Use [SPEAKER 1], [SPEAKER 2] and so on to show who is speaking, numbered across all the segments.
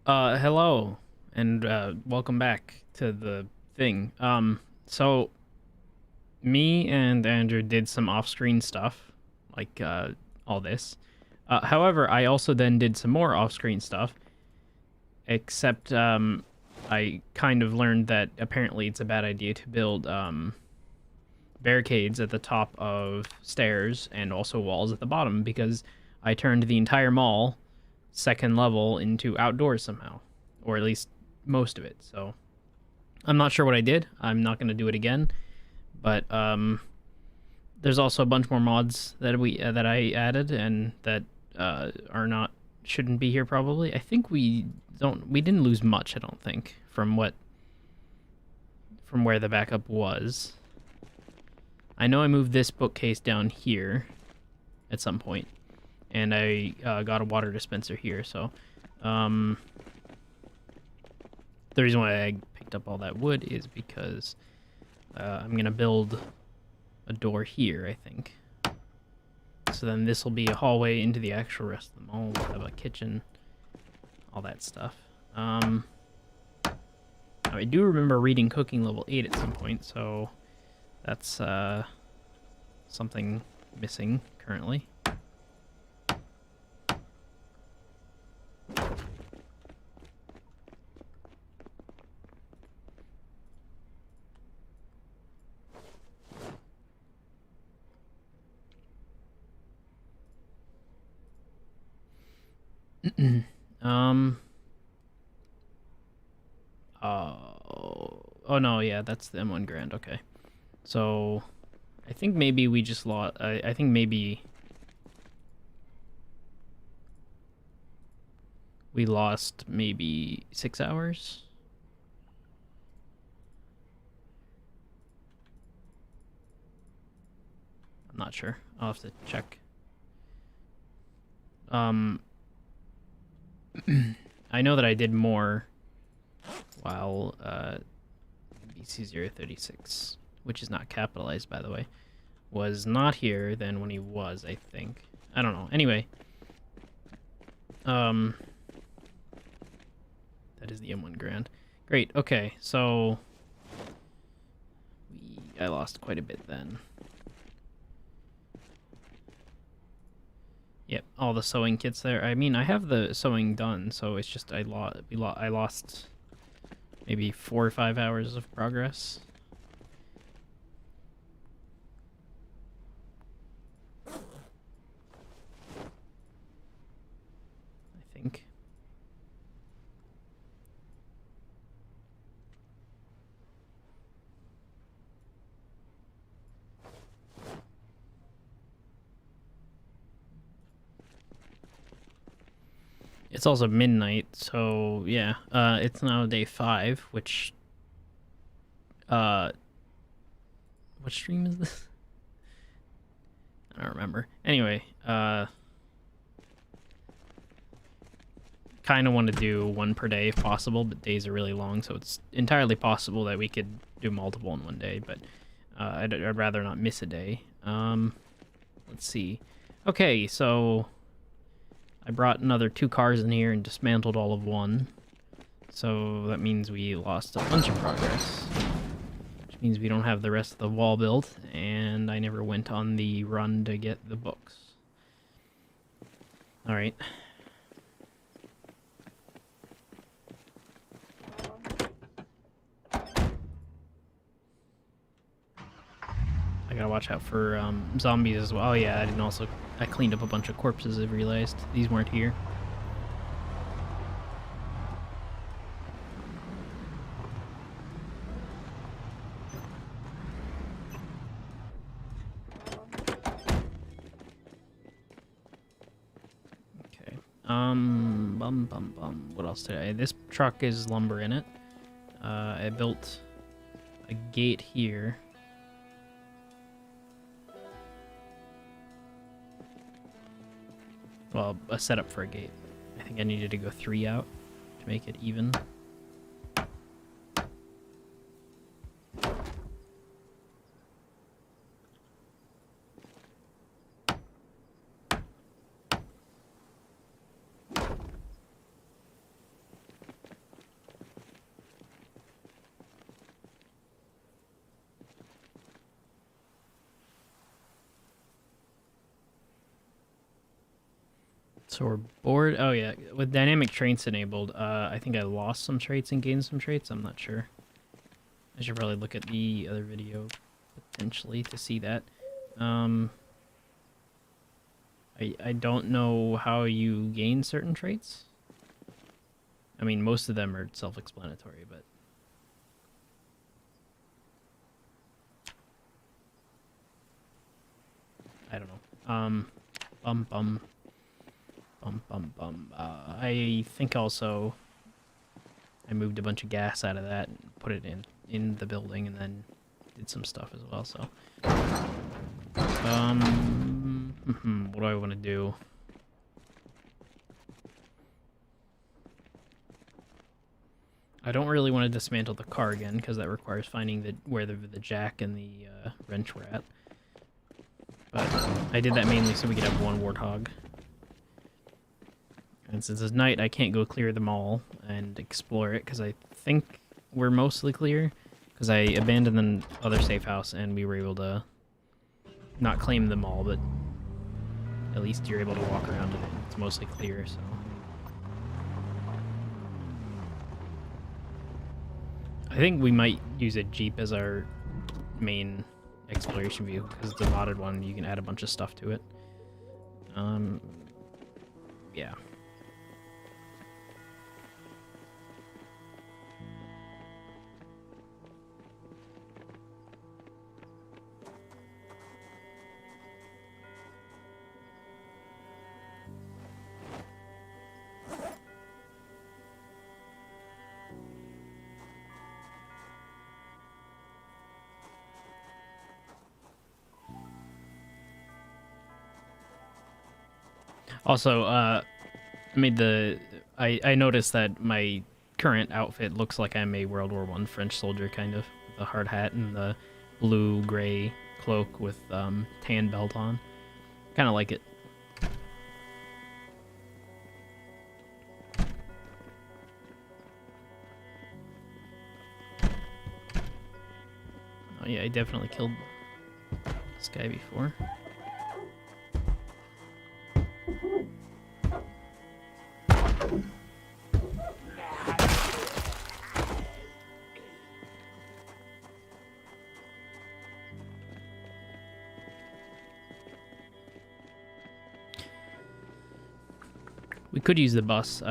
[SPEAKER 1] Hello, and welcome back to the thing. So me and Andrew did some off-screen stuff, like all this. However, I also then did some more off-screen stuff, except I kind of learned that apparently it's a bad idea to build barricades at the top of stairs and also walls at the bottom because I turned the entire mall second level into outdoors somehow, or at least most of it. So I'm not sure what I did. I'm not going to do it again, but there's also a bunch more mods that I added and that are not shouldn't be here probably. I think we didn't lose much, I don't think, from where the backup was. I know I moved this bookcase down here at some point, and I got a water dispenser here, so the reason why I picked up all that wood is because I'm gonna build a door here, I think. So then this will be a hallway into the actual rest of the mall. We'll have a kitchen, all that stuff. I do remember reading cooking level 8 at some point, so that's something missing currently. Oh no, yeah, that's the M1 Grand. Okay, so I think maybe we just lost. I think maybe we lost maybe 6 hours. I'm not sure. I'll have to check. I know that I did more while BC036, which is not capitalized, by the way, was not here than when he was, I think. I don't know. Anyway, that is the M1 Grand. Great. Okay, so I lost quite a bit then. Yep, all the sewing kits there. I mean, I have the sewing done, so it's just I lost maybe 4 or 5 hours of progress. I think. It's also midnight, so yeah. It's now day 5, which what stream is this? I don't remember. Anyway, kind of want to do one per day if possible, but days are really long, so it's entirely possible that we could do multiple in one day, but I'd rather not miss a day. Let's see. Okay, so I brought another 2 cars in here and dismantled all of one. So that means we lost a bunch of progress. Which means we don't have the rest of the wall built, and I never went on the run to get the books. Alright. I gotta watch out for zombies as well. Oh yeah, I cleaned up a bunch of corpses, I realized. These weren't here. Okay. What else did I... This truck is lumber in it. I built a gate here. Well, a setup for a gate. I think I needed to go 3 out to make it even. So we're bored. Oh yeah, with dynamic traits enabled, I think I lost some traits and gained some traits. I'm not sure. I should probably look at the other video potentially to see that. I don't know how you gain certain traits. I mean, most of them are self-explanatory, but I don't know. I think also I moved a bunch of gas out of that and put it in the building, and then did some stuff as well. So, what do I want to do? I don't really want to dismantle the car again because that requires finding where the jack and the wrench were at. But I did that mainly so we could have one warthog. And since it's night, I can't go clear them all and explore it because I think we're mostly clear. Because I abandoned the other safe house and we were able to not claim them all, but at least you're able to walk around it. It's mostly clear, so. I think we might use a Jeep as our main exploration vehicle because it's a modded one. You can add a bunch of stuff to it. Yeah. Also, I noticed that my current outfit looks like I'm a World War I French soldier, kind of. The hard hat and the blue-gray cloak with tan belt on. Kind of like it. Oh yeah, I definitely killed this guy before. We could use the bus.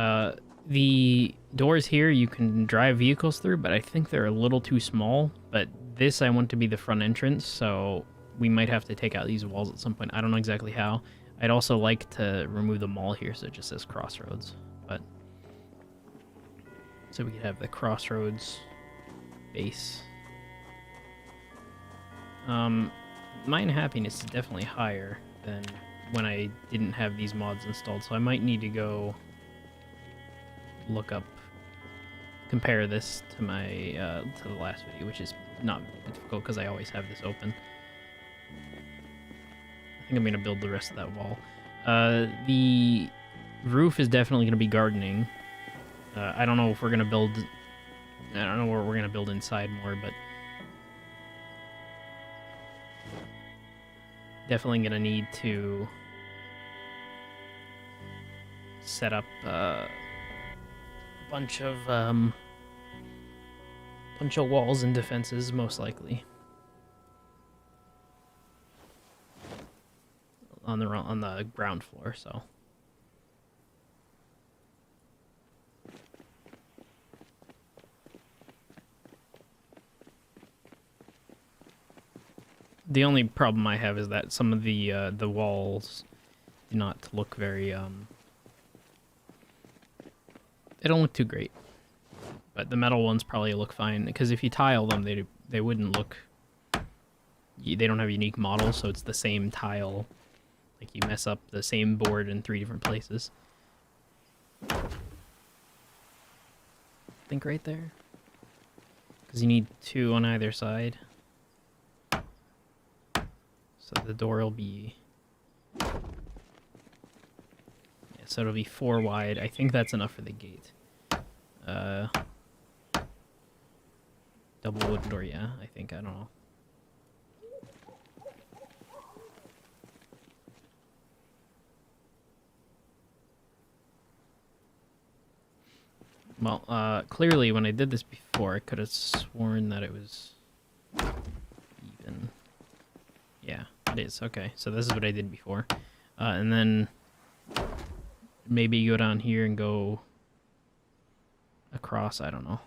[SPEAKER 1] The doors here you can drive vehicles through, but I think they're a little too small. But this I want to be the front entrance, so we might have to take out these walls at some point. I don't know exactly how. I'd also like to remove the mall here so it just says Crossroads. But so we could have the Crossroads base. Mine happiness is definitely higher than when I didn't have these mods installed, so I might need to go look up, compare this to my to the last video, which is not difficult because I always have this open. I think I'm gonna build the rest of that wall. The roof is definitely gonna be gardening. I don't know if we're gonna build. I don't know what we're gonna build inside more, but definitely gonna need to set up a bunch of walls and defenses, most likely. On the ground floor, so. The only problem I have is that some of the walls do not look very they don't look too great. But the metal ones probably look fine because if you tile them, they wouldn't look. They don't have unique models, so it's the same tile. Like you mess up the same board in 3 different places. I think right there, because you need 2 on either side. So the door will be, yeah, so it'll be 4 wide. I think that's enough for the gate. Double wooden door, yeah, I think, I don't know. Well, clearly when I did this before, I could have sworn that it was even. Yeah, it is. Okay, so this is what I did before. And then maybe go down here and go across, I don't know.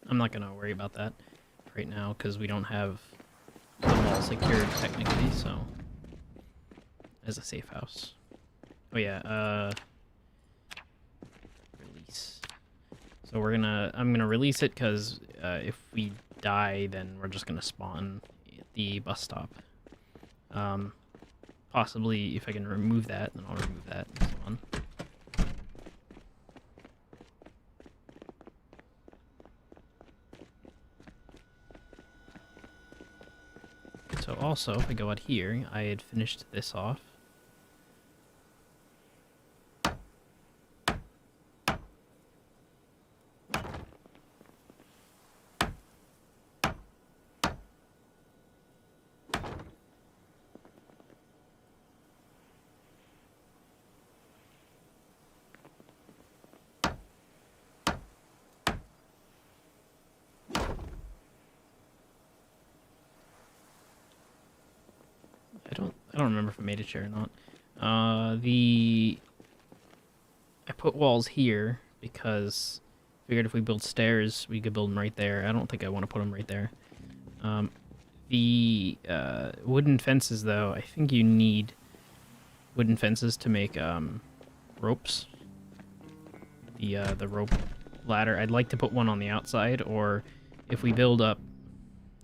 [SPEAKER 1] I'm not going to worry about that right now because we don't have the wall secured technically, so as a safe house. Oh yeah, release. So I'm gonna release it because if we die, then we're just gonna spawn at the bus stop. Possibly if I can remove that, then I'll remove that and so on. So also, if I go out here, I had finished this off. I don't remember if I made a chair or not. I put walls here because I figured if we build stairs, we could build them right there. I don't think I want to put them right there. The wooden fences, though, I think you need wooden fences to make ropes. The rope ladder. I'd like to put one on the outside, or if we build up...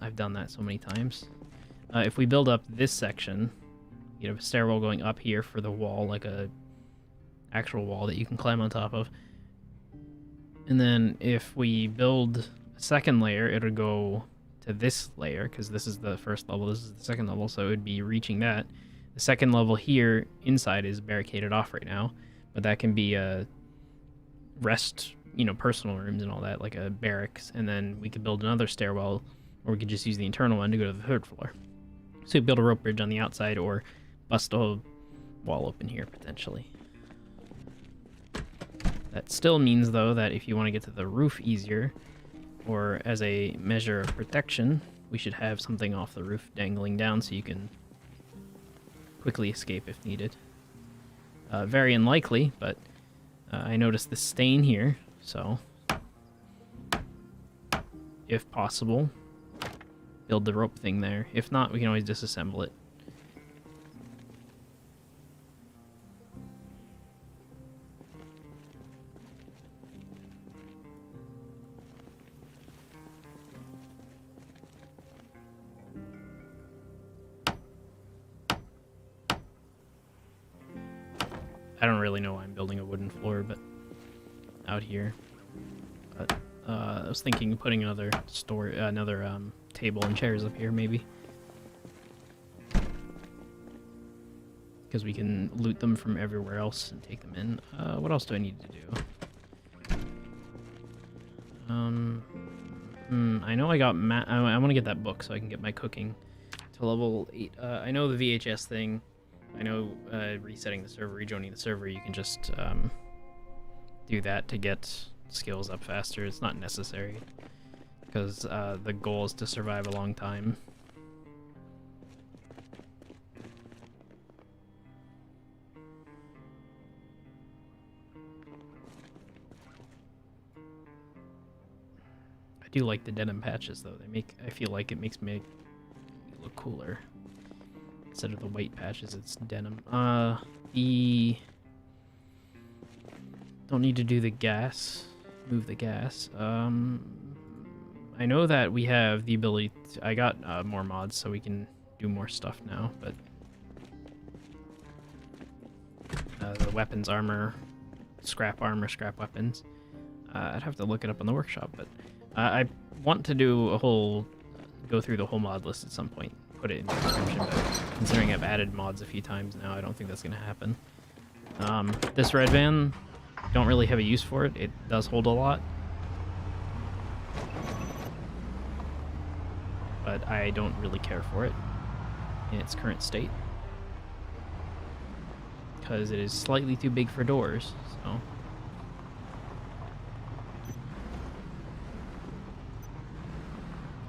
[SPEAKER 1] I've done that so many times. If we build up this section, you have a stairwell going up here for the wall, like a actual wall that you can climb on top of. And then if we build a second layer, it'll go to this layer, because this is the first level, this is the second level, so it would be reaching that. The second level here inside is barricaded off right now, but that can be a rest, personal rooms and all that, like a barracks, and then we could build another stairwell, or we could just use the internal one to go to the third floor. So you build a rope bridge on the outside, or bust a whole wall open here, potentially. That still means, though, that if you want to get to the roof easier, or as a measure of protection, we should have something off the roof dangling down so you can quickly escape if needed. Very unlikely, but I noticed this stain here, so if possible, build the rope thing there. If not, we can always disassemble it. I don't really know why I'm building a wooden floor, but out here. But I was thinking of putting another table and chairs up here, maybe. Because we can loot them from everywhere else and take them in. What else do I need to do? I know I got I want to get that book so I can get my cooking to level 8. I know the VHS thing. I know resetting the server, rejoining the server, you can just do that to get skills up faster. It's not necessary because the goal is to survive a long time. I do like the denim patches though. I feel like it makes me look cooler. Instead of the white patches, it's denim. The... Don't need to do the gas. Move the gas. I know that we have the ability to... I got more mods, so we can do more stuff now, but... the weapons armor, scrap weapons. I'd have to look it up in the workshop, but I want to do a whole... go through the whole mod list at some point. Put it in the description, but considering I've added mods a few times now, I don't think that's going to happen. This red van, don't really have a use for it. It does hold a lot. But I don't really care for it in its current state. Because it is slightly too big for doors, so...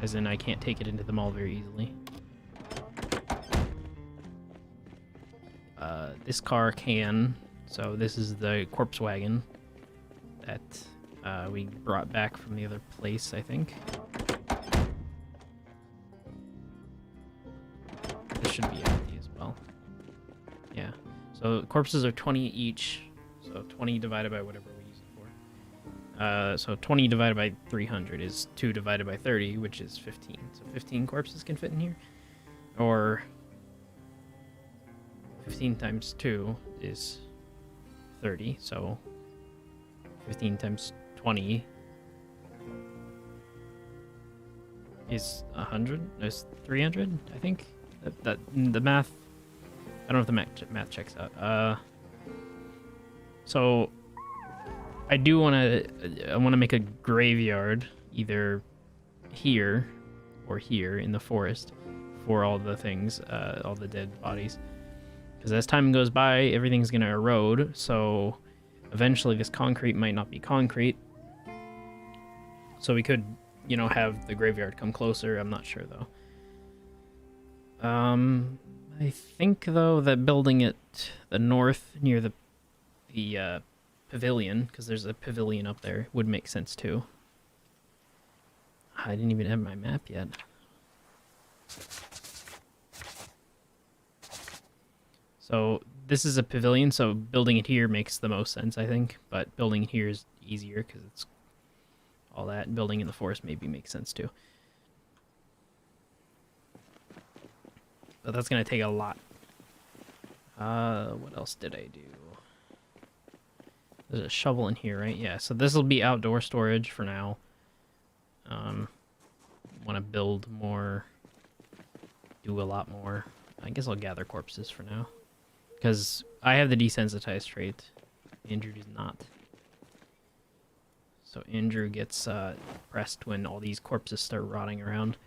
[SPEAKER 1] As in, I can't take it into the mall very easily. This car can, so this is the corpse wagon that we brought back from the other place, I think. This should be empty as well. Yeah, so corpses are 20 each, so 20 divided by whatever we use it for. So 20 divided by 300 is 2 divided by 30, which is 15. So 15 corpses can fit in here. Or 15 times 2 is 30, so 15 times 20 is 100, is 300, I think. That the math, I don't know if the math checks out. So I do want to make a graveyard either here or here in the forest for all the things, all the dead bodies. Because as time goes by, everything's going to erode, so eventually this concrete might not be concrete. So we could, you know, have the graveyard come closer. I'm not sure, though. I think, though, that building it the north near the pavilion, because there's a pavilion up there, would make sense, too. I didn't even have my map yet. So this is a pavilion, so building it here makes the most sense, I think. But building it here is easier because it's all that. And building in the forest maybe makes sense too. But that's going to take a lot. What else did I do? There's a shovel in here, right? Yeah, so this will be outdoor storage for now. Want to build more, do a lot more. I guess I'll gather corpses for now. Because I have the desensitized trait. Andrew does not. So Andrew gets pressed when all these corpses start rotting around.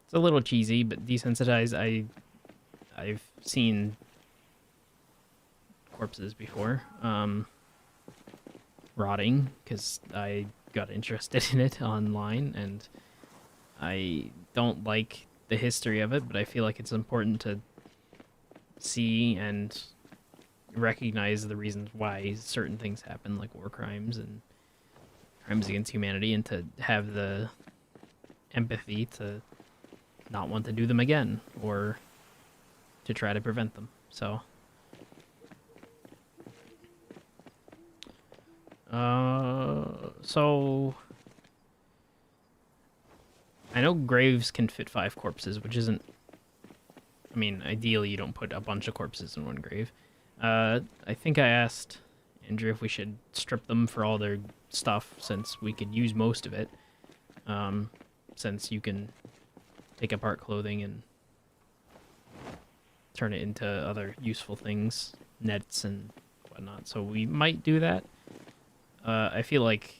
[SPEAKER 1] It's a little cheesy, but desensitized, I've seen corpses before rotting, because I got interested in it online, and I don't like the history of it, but I feel like it's important to see and recognize the reasons why certain things happen, like war crimes and crimes against humanity, and to have the empathy to not want to do them again or to try to prevent them. So I know graves can fit 5 corpses, which isn't, I mean, ideally you don't put a bunch of corpses in one grave. I think I asked Andrew if we should strip them for all their stuff, since we could use most of it. Since you can take apart clothing and turn it into other useful things, nets and whatnot. So we might do that. I feel like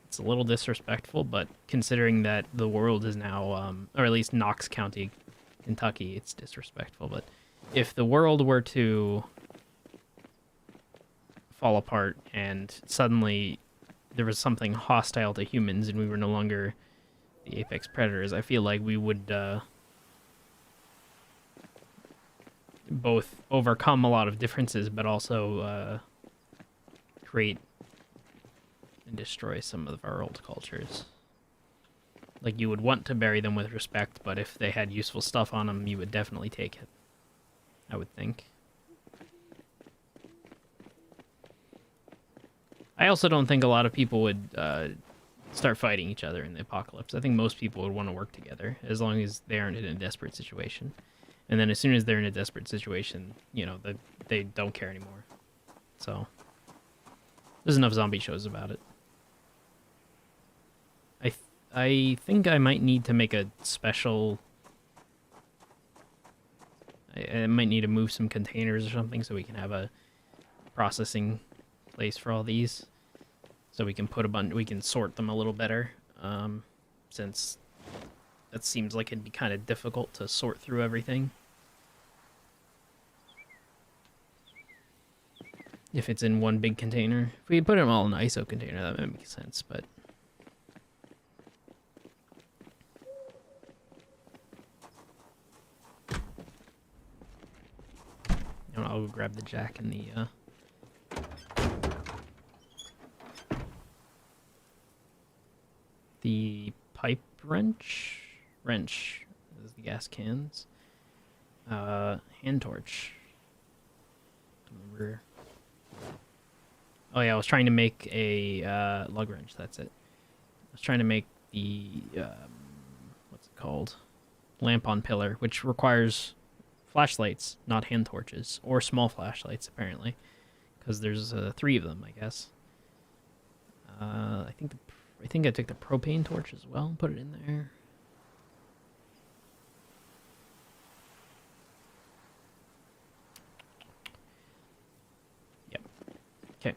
[SPEAKER 1] it's a little disrespectful, but considering that the world is now, or at least Knox County, Kentucky, it's disrespectful. But if the world were to fall apart and suddenly there was something hostile to humans and we were no longer the apex predators, I feel like we would both overcome a lot of differences, but also create and destroy some of our old cultures. Like, you would want to bury them with respect, but if they had useful stuff on them, you would definitely take it. I would think. I also don't think a lot of people would start fighting each other in the apocalypse. I think most people would want to work together, as long as they aren't in a desperate situation. And then as soon as they're in a desperate situation, you know, they don't care anymore. So, there's enough zombie shows about it. I think I might need to make a special... I might need to move some containers or something so we can have a processing place for all these. So we can put we can sort them a little better. Since that seems like it'd be kind of difficult to sort through everything. If it's in one big container. If we put them all in an ISO container, that might make sense, but... I'll go grab the jack and the pipe wrench is the gas cans. Hand torch. Remember. Oh yeah, I was trying to make a lug wrench. That's it. I was trying to make the what's it called? Lamp on pillar, which requires flashlights, not hand torches, or small flashlights apparently, because there's 3 of them, I guess. I think I took the propane torch as well and put it in there. Yep. Okay.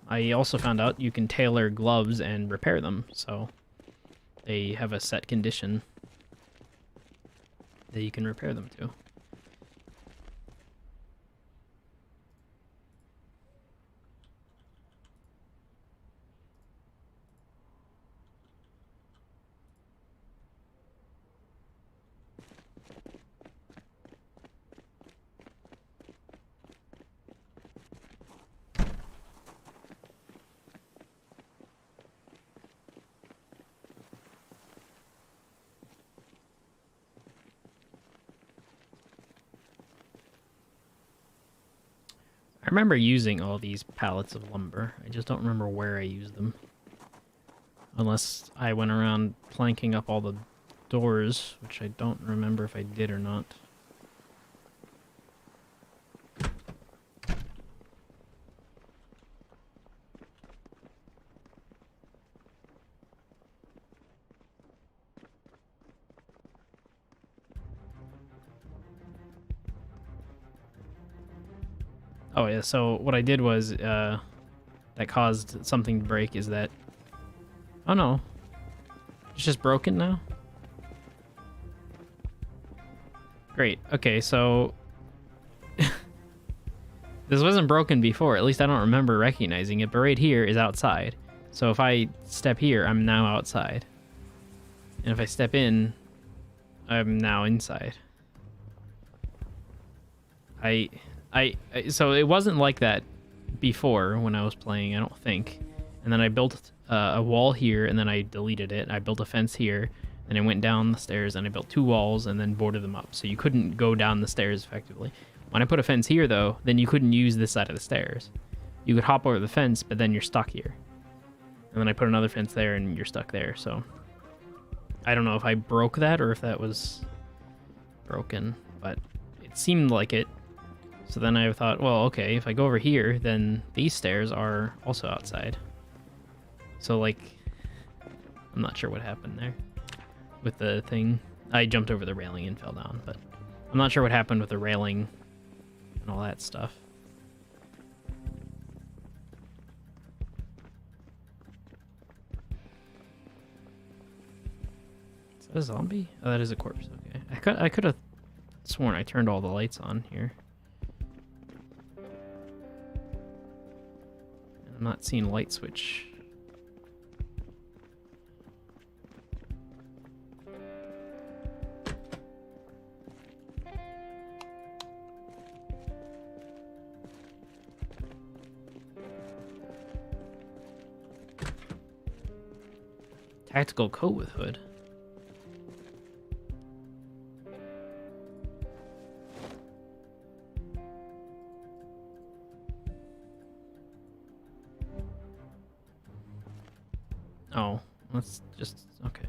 [SPEAKER 1] I also found out you can tailor gloves and repair them, so they have a set condition that you can repair them to. I remember using all these pallets of lumber. I just don't remember where I used them. Unless I went around planking up all the doors, which I don't remember if I did or not. Oh yeah, so what I did was, that caused something to break is that... Oh no. It's just broken now? Great, okay, so... This wasn't broken before, at least I don't remember recognizing it, but right here is outside. So if I step here, I'm now outside. And if I step in, I'm now inside. So it wasn't like that before when I was playing, I don't think. And then I built a wall here, and then I deleted it. I built a fence here, and I went down the stairs, and I built 2 walls, and then boarded them up. So you couldn't go down the stairs effectively. When I put a fence here, though, then you couldn't use this side of the stairs. You could hop over the fence, but then you're stuck here. And then I put another fence there, and you're stuck there. So I don't know if I broke that or if that was broken, but it seemed like it. So then I thought, well, okay, if I go over here, then these stairs are also outside. So, like, I'm not sure what happened there with the thing. I jumped over the railing and fell down, but I'm not sure what happened with the railing and all that stuff. Is that a zombie? Oh, that is a corpse. Okay. I could have sworn I turned all the lights on here. I'm not seeing light switch. Tactical coat with hood. Oh, that's just okay.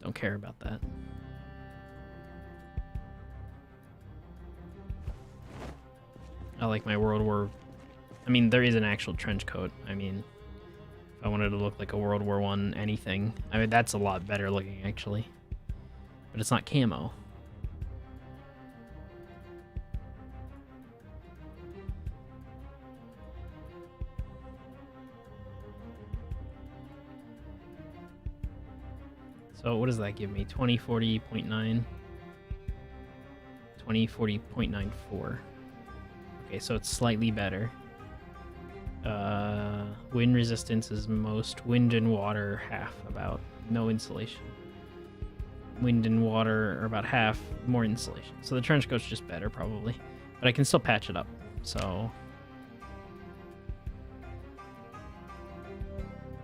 [SPEAKER 1] Don't care about that. I like my World War... I mean, there is an actual trench coat. I mean, if I wanted to look like a World War I anything, I mean, that's a lot better looking, actually. But it's not camo. So what does that give me? 2040.9. 2040.94. Okay, so it's slightly better. Wind resistance is most. Wind and water, half, about. No insulation. Wind and water are about half, more insulation. So the trench coat's just better, probably. But I can still patch it up, so...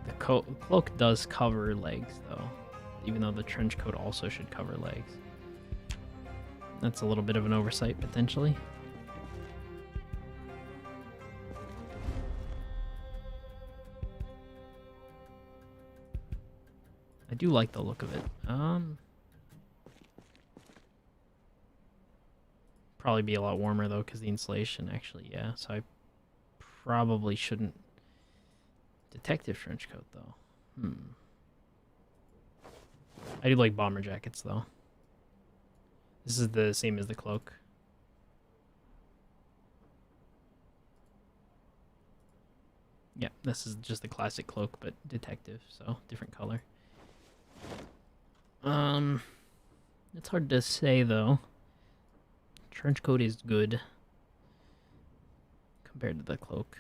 [SPEAKER 1] The cloak does cover legs, though. Even though the trench coat also should cover legs. That's a little bit of an oversight, potentially. I do like the look of it. Probably be a lot warmer, though, because the insulation, actually, yeah. So I probably shouldn't... Detective trench coat, though. I do like bomber jackets, though. This is the same as the cloak. Yeah, this is just the classic cloak, but detective, so different color. It's hard to say, though. Trench coat is good compared to the cloak.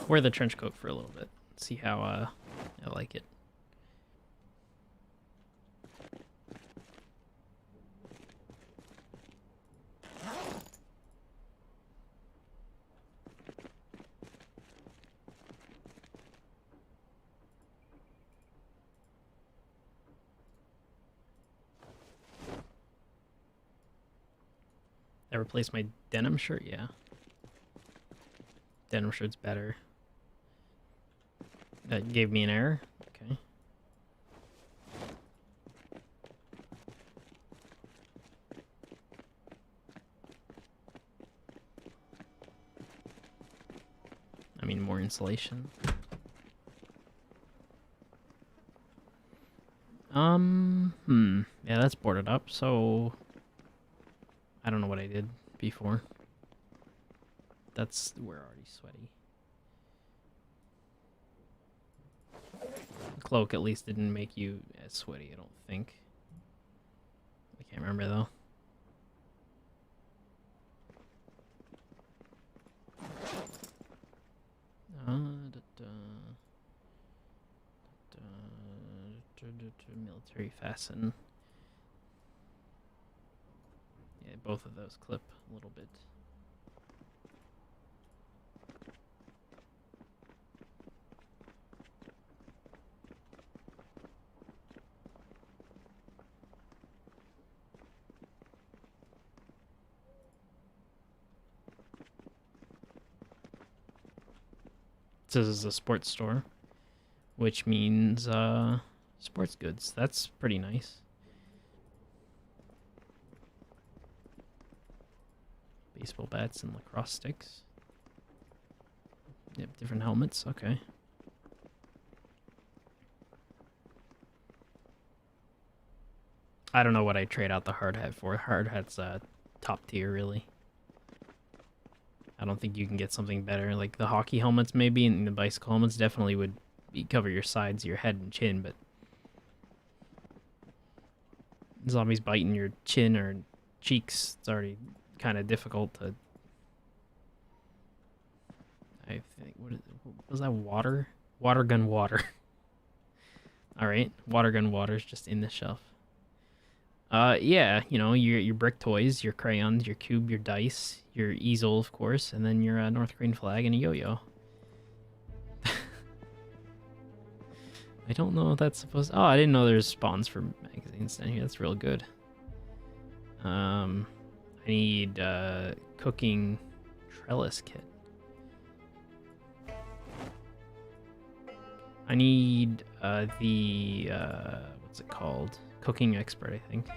[SPEAKER 1] Wear the trench coat for a little bit. See how I like it. I replaced my denim shirt, yeah. Denim shirt's better. That gave me an error. Okay. I mean, more insulation. Yeah, that's boarded up, so... I don't know what I did before. We're already sweaty. The cloak at least didn't make you as sweaty, I don't think. I can't remember, though. Military fasten. Yeah, both of those clip a little bit. This is a sports store, which means sports goods. That's pretty nice. Baseball bats and lacrosse sticks. Yep, different helmets. Okay. I don't know what I trade out the hard hat for. Hard hat's top tier, really. I don't think you can get something better. Like the hockey helmets, maybe, and the bicycle helmets definitely would cover your sides, your head and chin, but zombies biting your chin or cheeks, it's already kind of difficult to... I think, what was that? Water? Water gun water. Alright, water gun water's just in the shelf. Yeah, you know, your brick toys, your crayons, your cube, your dice, your easel, of course, and then your North Korean flag and a yo-yo. I don't know if that's supposed to... Oh, I didn't know there's spawns for magazines down here. That's real good. I need cooking trellis kit. I need the what's it called? Cooking expert, I think.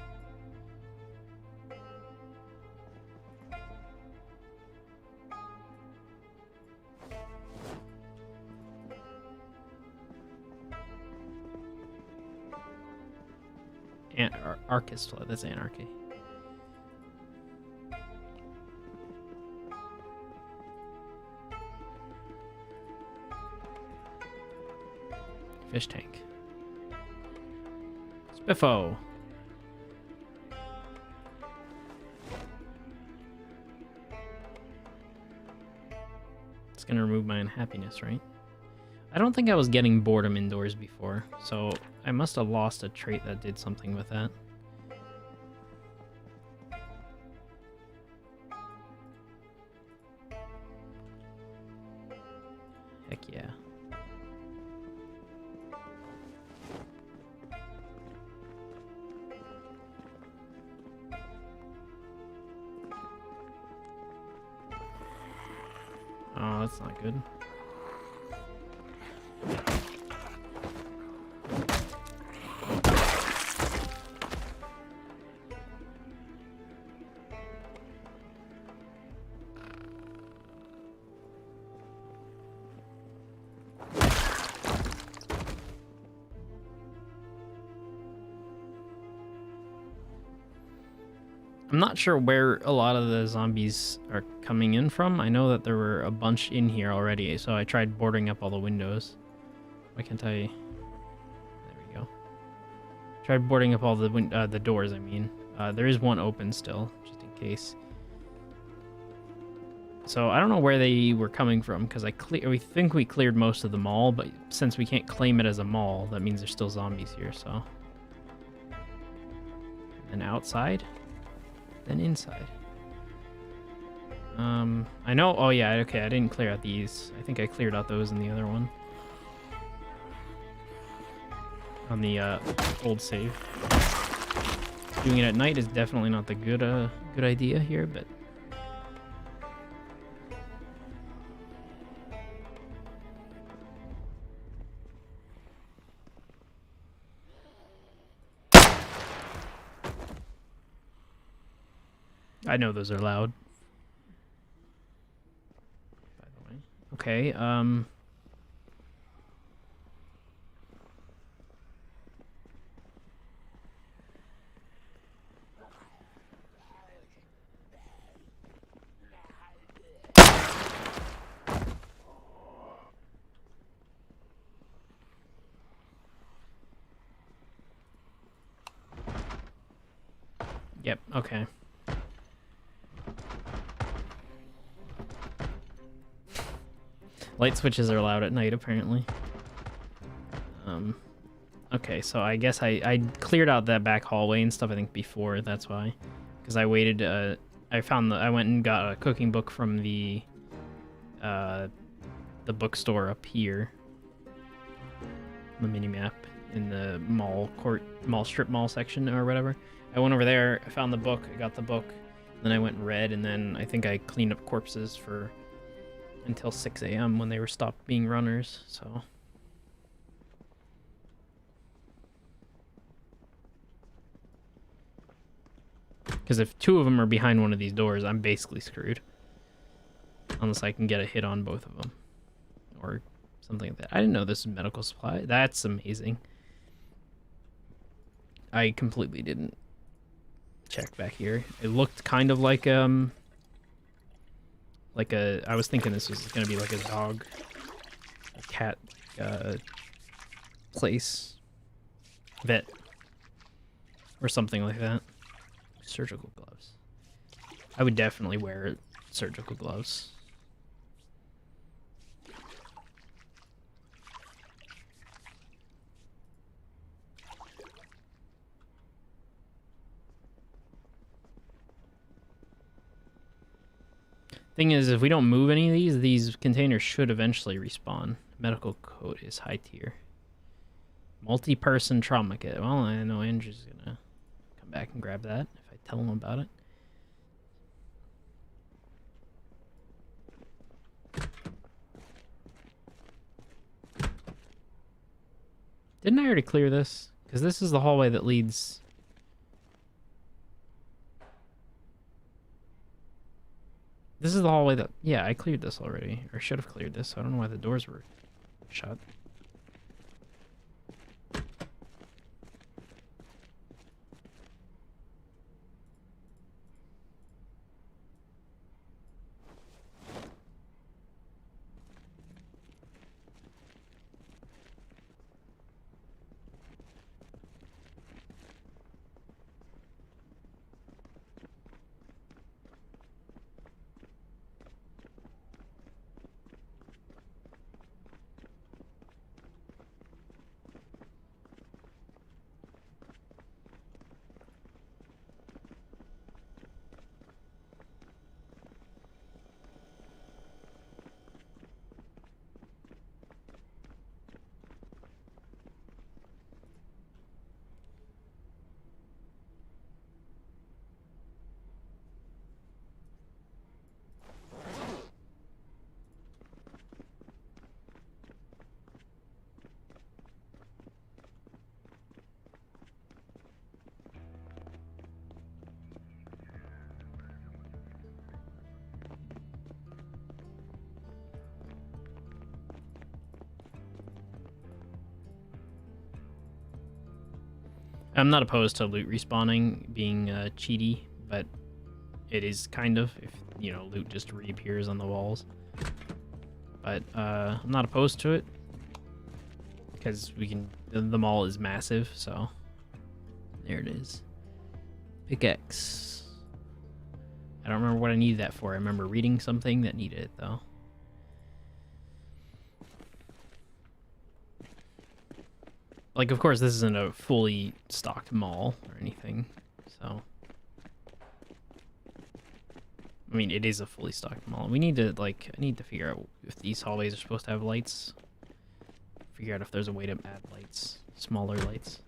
[SPEAKER 1] Archist, that's anarchy. Fish tank. Spiffo. It's gonna remove my unhappiness, right? I don't think I was getting boredom indoors before, so I must have lost a trait that did something with that. Heck yeah. Oh, that's not good. I'm not sure where a lot of the zombies are coming in from. I know that there were a bunch in here already, so I tried boarding up all the windows. Why can't I... There we go. Tried boarding up all the doors, I mean. There is one open still, just in case. So I don't know where they were coming from, because we think we cleared most of the mall, but since we can't claim it as a mall, that means there's still zombies here, so... And outside? Then inside. I know... Oh, yeah, okay, I didn't clear out these. I think I cleared out those in the other one. On the old save. Doing it at night is definitely not the good idea here, but... I know those are loud. By the way. Okay, Yep, okay. Light switches are allowed at night, apparently. Okay, so I guess I cleared out that back hallway and stuff, I think, before, that's why. Because I waited, I went and got a cooking book from the bookstore up here. The mini-map in the strip mall section or whatever. I went over there, I found the book, I got the book, then I went and read, and then I think I cleaned up corpses for... until 6 a.m. when they were stopped being runners, so... Because if two of them are behind one of these doors, I'm basically screwed. Unless I can get a hit on both of them. Or something like that. I didn't know this was medical supply. That's amazing. I completely didn't check back here. It looked kind of like I was thinking this was gonna be like a dog, a cat, place, vet, or something like that. Surgical gloves. I would definitely wear surgical gloves. Thing is, if we don't move any of these containers should eventually respawn. Medical coat is high tier. Multi-person trauma kit. Well, I know Andrew's gonna come back and grab that if I tell him about it. Didn't I already clear this? Because this is the hallway that leads... This is the hallway that... Yeah, I cleared this already. Or should have cleared this. So I don't know why the doors were shut. I'm not opposed to loot respawning being cheaty, but it is kind of, if, you know, loot just reappears on the walls. But I'm not opposed to it, because we can, the mall is massive, so there it is. Pickaxe. I don't remember what I needed that for. I remember reading something that needed it, though. Like, of course, this isn't a fully stocked mall or anything, so... I mean, it is a fully stocked mall. We need to, like, I need to figure out if these hallways are supposed to have lights. Figure out if there's a way to add lights, smaller lights.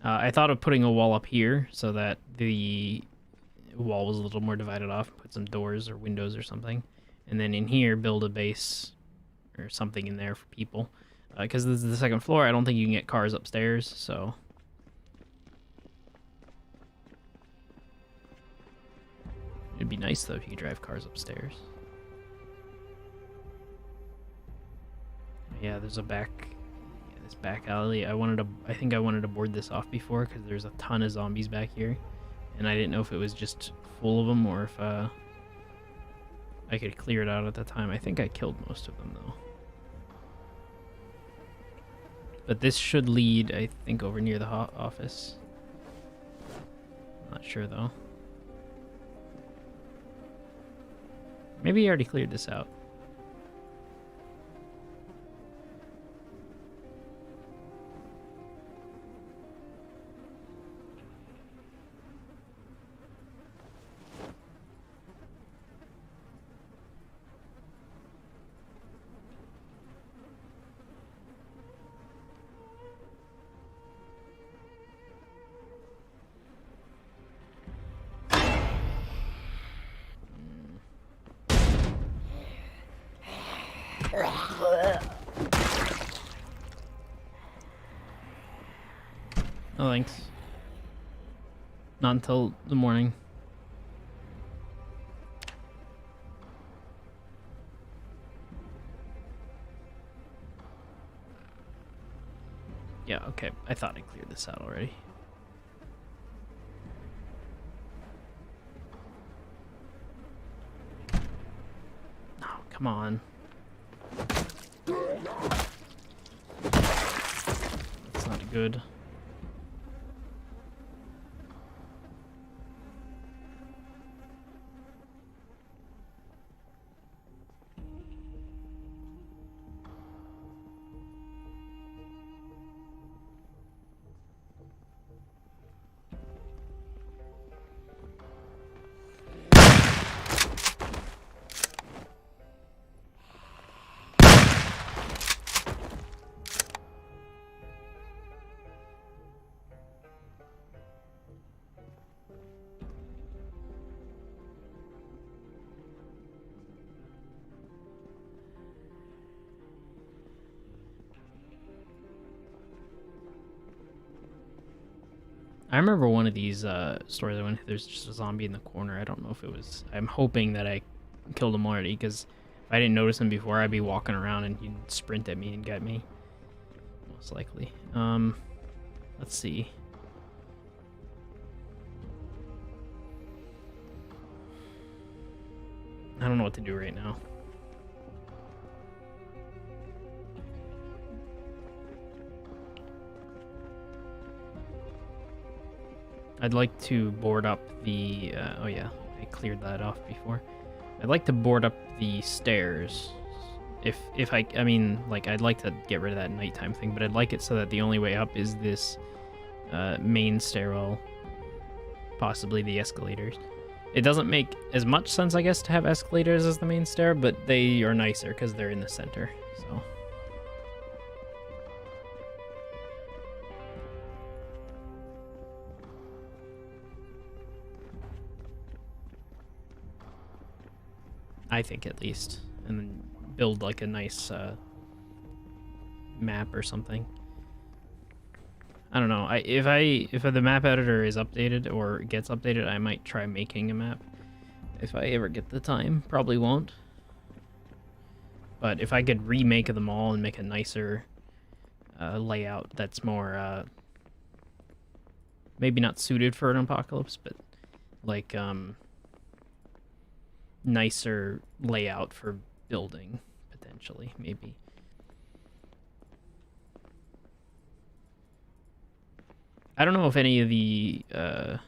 [SPEAKER 1] I thought of putting a wall up here so that the wall was a little more divided off. Put some doors or windows or something. And then in here, build a base or something in there for people. Because this is the second floor, I don't think you can get cars upstairs, so... It'd be nice, though, if you could drive cars upstairs. Yeah, there's a back... Yeah, this back alley. I think I wanted to board this off before, because there's a ton of zombies back here. And I didn't know if it was just full of them, or if, I could clear it out at the time. I think I killed most of them, though. But this should lead, I think, over near the office. Not sure, though. Maybe he already cleared this out. No thanks. Not until the morning. Yeah, okay. I thought I cleared this out already. No, come on. That's not good. I remember one of these stores I went to, there's just a zombie in the corner. I don't know if it was... I'm hoping that I killed him already, because if I didn't notice him before, I'd be walking around and he'd sprint at me and get me. Most likely. Let's see. I don't know what to do right now. I'd like to board up the, oh yeah, I cleared that off before. I'd like to board up the stairs. If I mean, like, I'd like to get rid of that nighttime thing, but I'd like it so that the only way up is this main stairwell, possibly the escalators. It doesn't make as much sense, I guess, to have escalators as the main stair, but they are nicer because they're in the center, so... I think, at least. And then build, like, a nice map or something. I don't know. If the map editor is updated or gets updated, I might try making a map. If I ever get the time. Probably won't. But if I could remake them all and make a nicer layout that's more... maybe not suited for an apocalypse, but, like, nicer layout for building, potentially, maybe. I don't know if any of the, I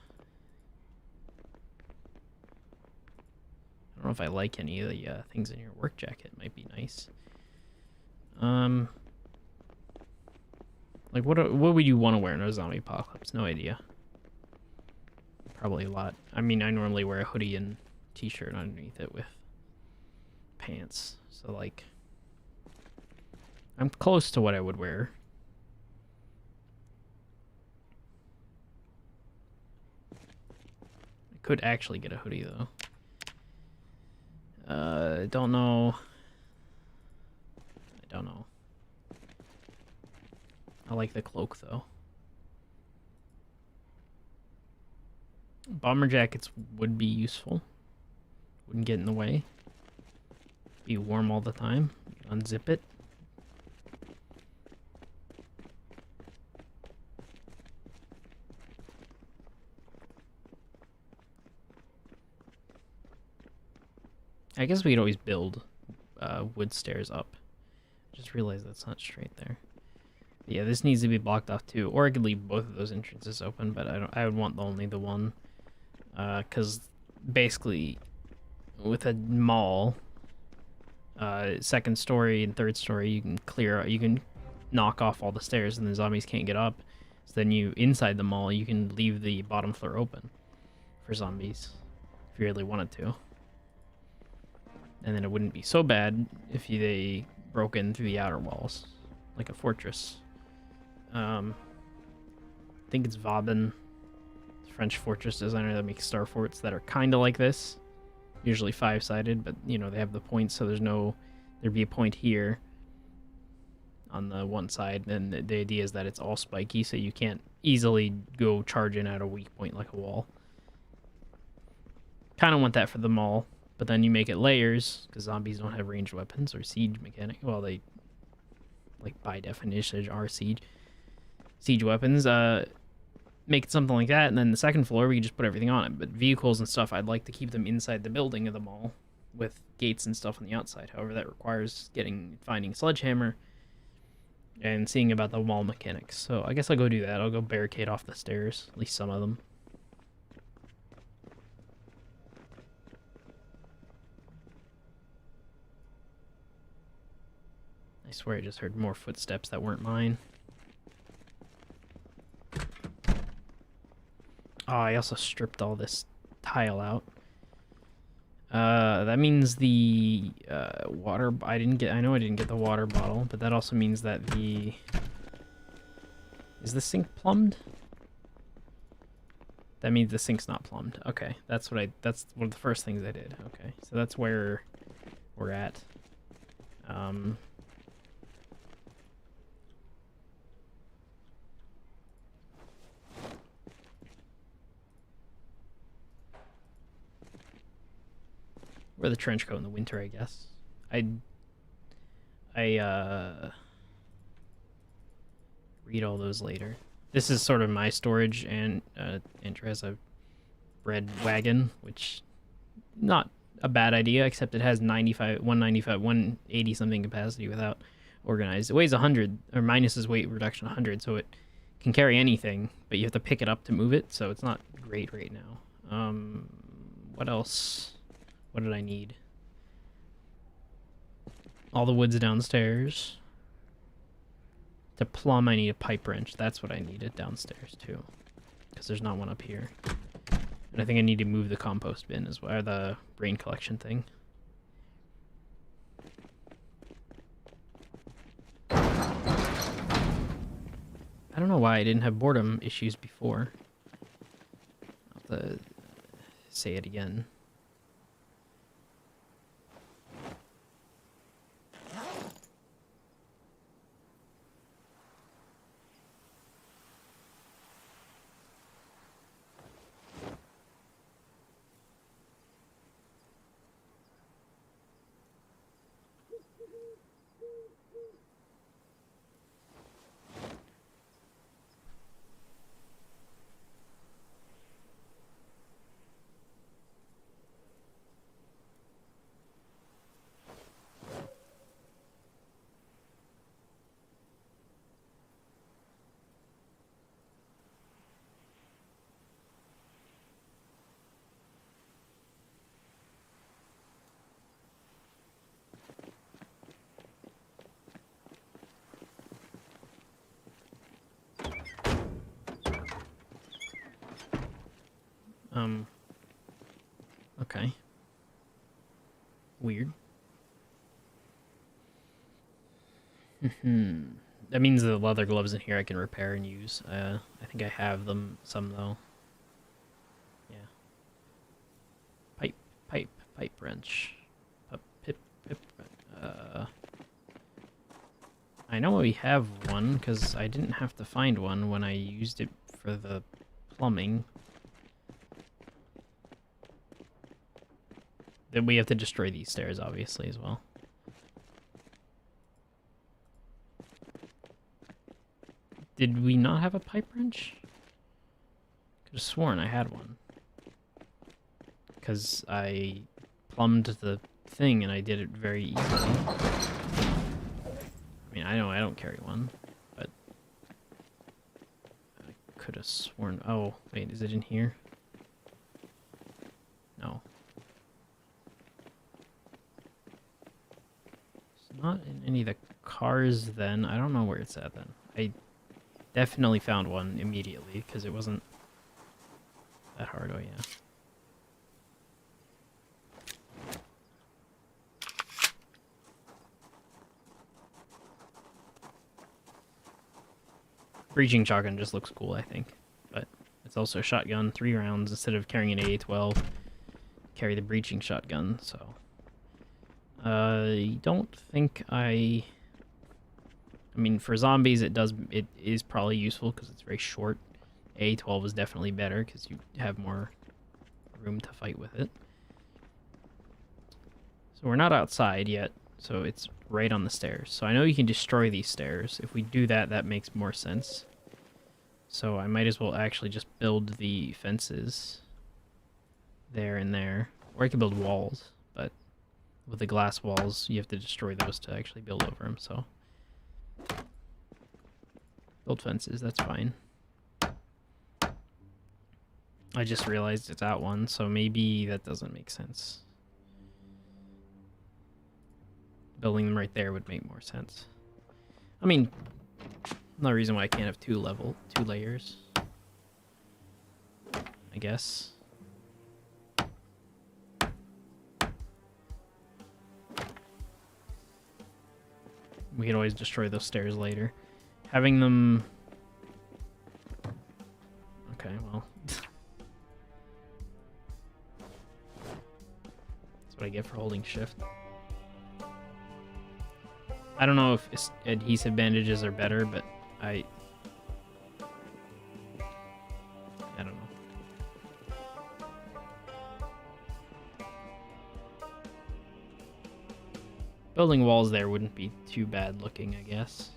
[SPEAKER 1] don't know if I like any of the things in your work jacket. Might be nice. Like, what would you want to wear in a zombie apocalypse? No idea. Probably a lot. I mean, I normally wear a hoodie and t-shirt underneath it with pants, so like I'm close to what I would wear. I could actually get a hoodie though. I don't know. I like the cloak though. Bomber jackets would be useful. Wouldn't get in the way. Be warm all the time. Unzip it. I guess we could always build wood stairs up. Just realized that's not straight there. But yeah, this needs to be blocked off too. Or I could leave both of those entrances open, but I would want only the one. Because basically, with a mall, second story and third story, you can knock off all the stairs and the zombies can't get up. So then inside the mall, you can leave the bottom floor open for zombies if you really wanted to. And then it wouldn't be so bad if they broke in through the outer walls, like a fortress. I think it's Wagon, French fortress designer that makes star forts that are kind of like this. Usually 5-sided, but you know, they have the points, so there'd be a point here on the one side, and the idea is that it's all spiky, so you can't easily go charge in at a weak point like a wall. Kind of want that for the mall, but then you make it layers, because zombies don't have ranged weapons or siege mechanic. Well, they, like, by definition are siege weapons. Make it something like that, and then the second floor we can just put everything on it. But vehicles and stuff, I'd like to keep them inside the building of the mall with gates and stuff on the outside. However, that requires finding a sledgehammer and seeing about the wall mechanics. So I guess I'll go do that. I'll go barricade off the stairs, at least some of them. I swear I just heard more footsteps that weren't mine. Oh, I also stripped all this tile out. That means the water... I know I didn't get the water bottle, but that also means that the... Is the sink plumbed? That means the sink's not plumbed. Okay, that's one of the first things I did. Okay, so that's where we're at. Wear the trench coat in the winter, I guess. Read all those later. This is sort of my storage, and Andrew has a bread wagon, which not a bad idea, except it has 180 something capacity without organized. It weighs 100, or minus its weight reduction 100, so it can carry anything, but you have to pick it up to move it, so it's not great right now. What else? What did I need? All the wood's downstairs. To plumb, I need a pipe wrench. That's what I needed downstairs, too. Because there's not one up here. And I think I need to move the compost bin as well, or the brain collection thing. I don't know why I didn't have boredom issues before. I'll have to say it again. Okay. Weird. That means the leather gloves in here I can repair and use. I think I have some though. Yeah. Pipe wrench. I know we have one because I didn't have to find one when I used it for the plumbing. Then we have to destroy these stairs, obviously, as well. Did we not have a pipe wrench? Could have sworn I had one. Because I plumbed the thing and I did it very easily. I mean, I know I don't carry one, but I could have sworn... Oh, wait, is it in here? No. Not in any of the cars then. I don't know where it's at then. I definitely found one immediately because it wasn't that hard. Oh yeah. Breaching shotgun just looks cool, I think. But it's also a shotgun, 3 rounds instead of carrying an AA-12. Carry the breaching shotgun, so... I don't think I mean, for zombies, it is probably useful because it's very short. A12 is definitely better because you have more room to fight with it. So we're not outside yet, so it's right on the stairs. So I know you can destroy these stairs. If we do that, that makes more sense. So I might as well actually just build the fences there and there. Or I could build walls, but with the glass walls, you have to destroy those to actually build over them, so... Build fences, that's fine. I just realized it's out one, so maybe that doesn't make sense. Building them right there would make more sense. I mean, no reason why I can't have two layers. I guess. We can always destroy those stairs later. Having them... Okay, well... That's what I get for holding shift. I don't know if adhesive bandages are better, but I don't know. Building walls there wouldn't be too bad looking, I guess.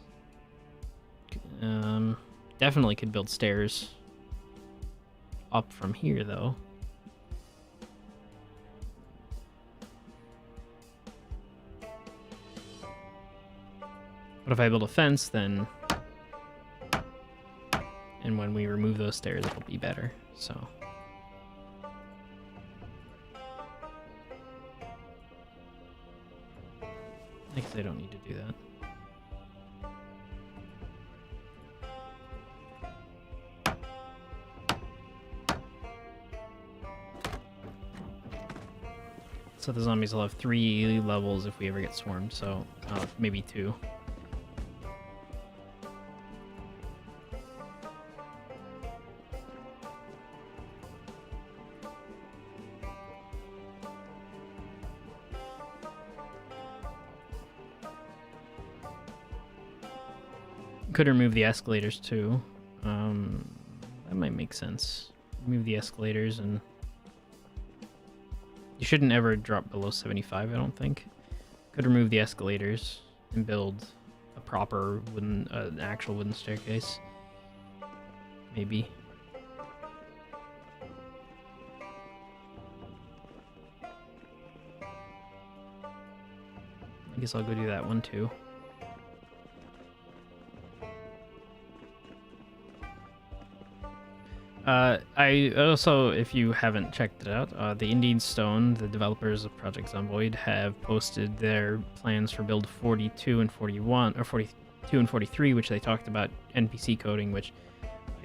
[SPEAKER 1] Definitely could build stairs up from here, though. But if I build a fence, then... And when we remove those stairs, it'll be better, so... I guess I don't need to do that. So the zombies will have 3 levels if we ever get swarmed, so maybe 2. Could remove the escalators too. That might make sense. Remove the escalators, and you shouldn't ever drop below 75, I don't think. Could remove the escalators and build a proper wooden, an actual wooden staircase. Maybe. I guess I'll go do that one too. I also, if you haven't checked it out, the Indian Stone, the developers of Project Zomboid, have posted their plans for build 42 and 41, or 42 and 43, which they talked about NPC coding, which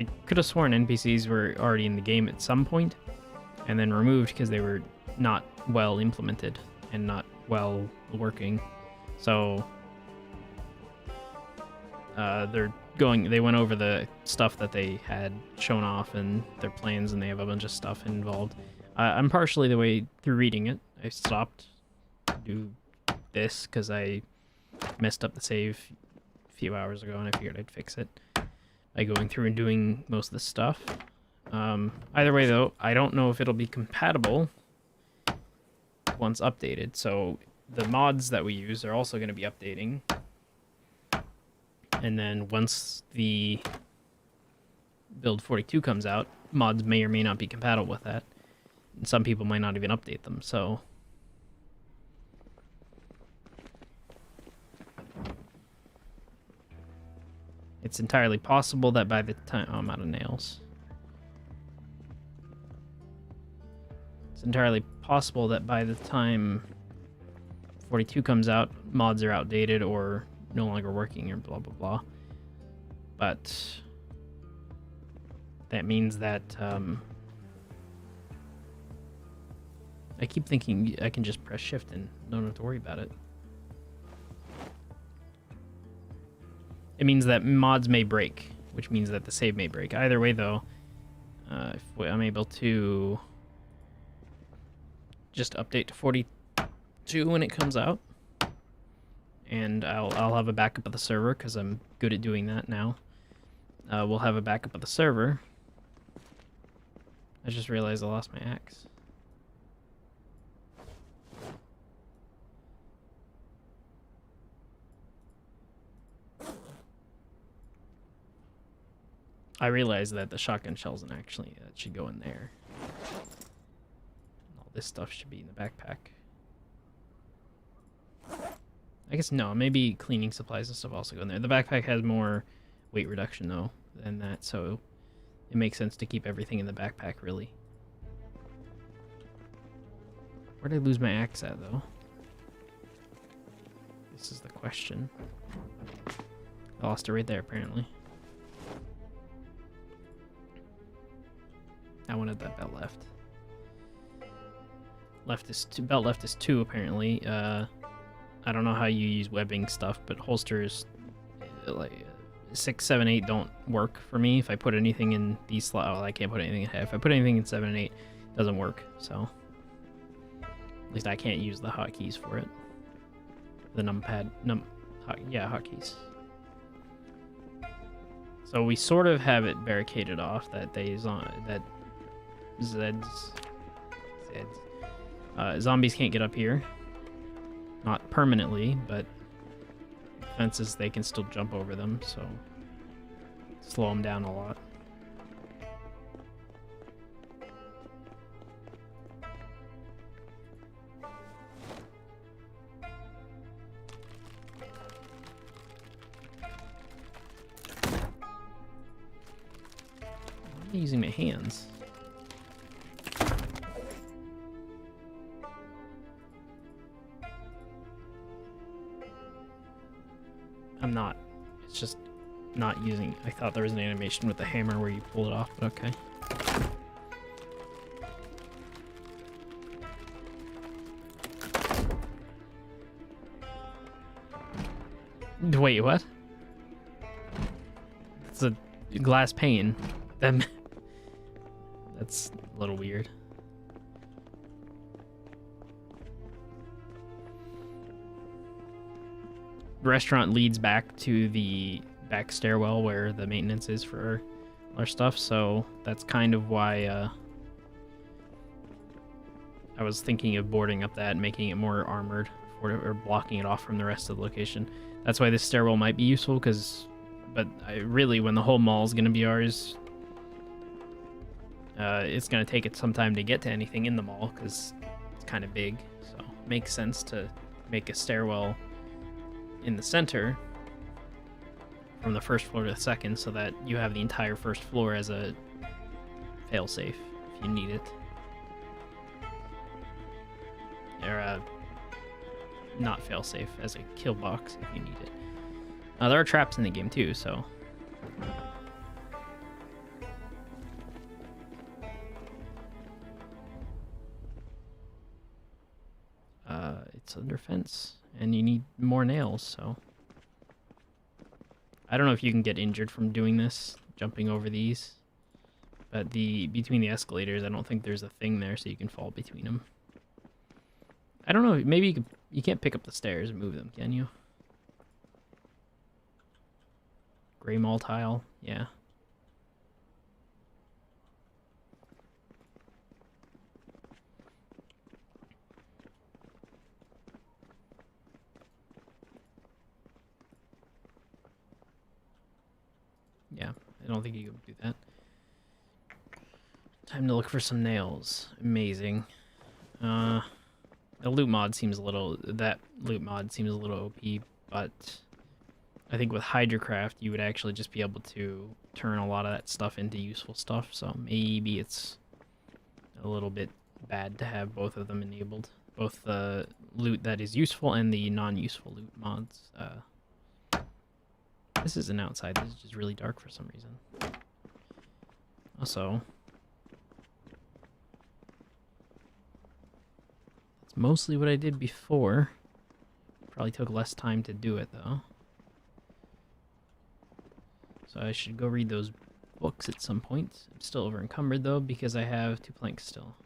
[SPEAKER 1] I could have sworn NPCs were already in the game at some point, and then removed because they were not well implemented and not well working. So they went over the stuff that they had shown off and their plans, and they have a bunch of stuff involved. I'm partially the way through reading it. I stopped to do this because I messed up the save a few hours ago, and I figured I'd fix it by going through and doing most of the stuff. Either way, though, I don't know if it'll be compatible once updated. So the mods that we use are also going to be updating. And then once the build 42 comes out, mods may or may not be compatible with that. And some people might not even update them, so... It's entirely possible that by the time... Oh, I'm out of nails. It's entirely possible that by the time 42 comes out, mods are outdated or no longer working or blah blah blah. But that means that I keep thinking I can just press shift and don't have to worry about it. It means that mods may break, which means that the save may break. Either way, though, if I'm able to just update to 42 when it comes out, and I'll have a backup of the server because I'm good at doing that now. We'll have a backup of the server. I just realized I lost my axe. I realized that the shotgun shells and actually that should go in there. All this stuff should be in the backpack. I guess no, maybe cleaning supplies and stuff also go in there. The backpack has more weight reduction though than that, so it makes sense to keep everything in the backpack, really. Where did I lose my axe at though? This is the question. I lost it right there apparently. I wanted that belt left. Belt left is 2 apparently. I don't know how you use webbing stuff, but holsters like 6, 7, 8 don't work for me. If I put anything in these slots, I can't put anything in. If I put anything in 7 and 8, it doesn't work. So at least I can't use the hotkeys for it. The numpad, hotkeys. So we sort of have it barricaded off that zombies can't get up here. Not permanently, but fences, they can still jump over them, so slow them down a lot. I'm using my hands. I'm not. It's just not using. I thought there was an animation with the hammer where you pull it off, but okay. Wait, what? It's a glass pane. That's a little weird. The restaurant leads back to the back stairwell where the maintenance is for our stuff, so that's kind of why I was thinking of boarding up that and making it more armored or blocking it off from the rest of the location. That's why this stairwell might be useful, but really, when the whole mall is going to be ours, it's going to take it some time to get to anything in the mall because it's kind of big, so it makes sense to make a stairwell in the center from the first floor to the second so that you have the entire first floor as a failsafe if you need it. Or not failsafe, as a kill box if you need it. There are traps in the game too, so it's under fence. And you need more nails, so I don't know if you can get injured from doing this, jumping over these. But between the escalators, I don't think there's a thing there, so you can fall between them. I don't know, maybe you can't pick up the stairs and move them, can you? Gray mall tile, yeah. Yeah, I don't think you can do that. Time to look for some nails. Amazing. The loot mod seems a little... That loot mod seems a little OP, but I think with Hydrocraft, you would actually just be able to turn a lot of that stuff into useful stuff, so maybe it's a little bit bad to have both of them enabled. Both the loot that is useful and the non-useful loot mods. This isn't outside, this is just really dark for some reason. Also, it's mostly what I did before. Probably took less time to do it though. So I should go read those books at some point. I'm still over encumbered though because I have 2 planks still.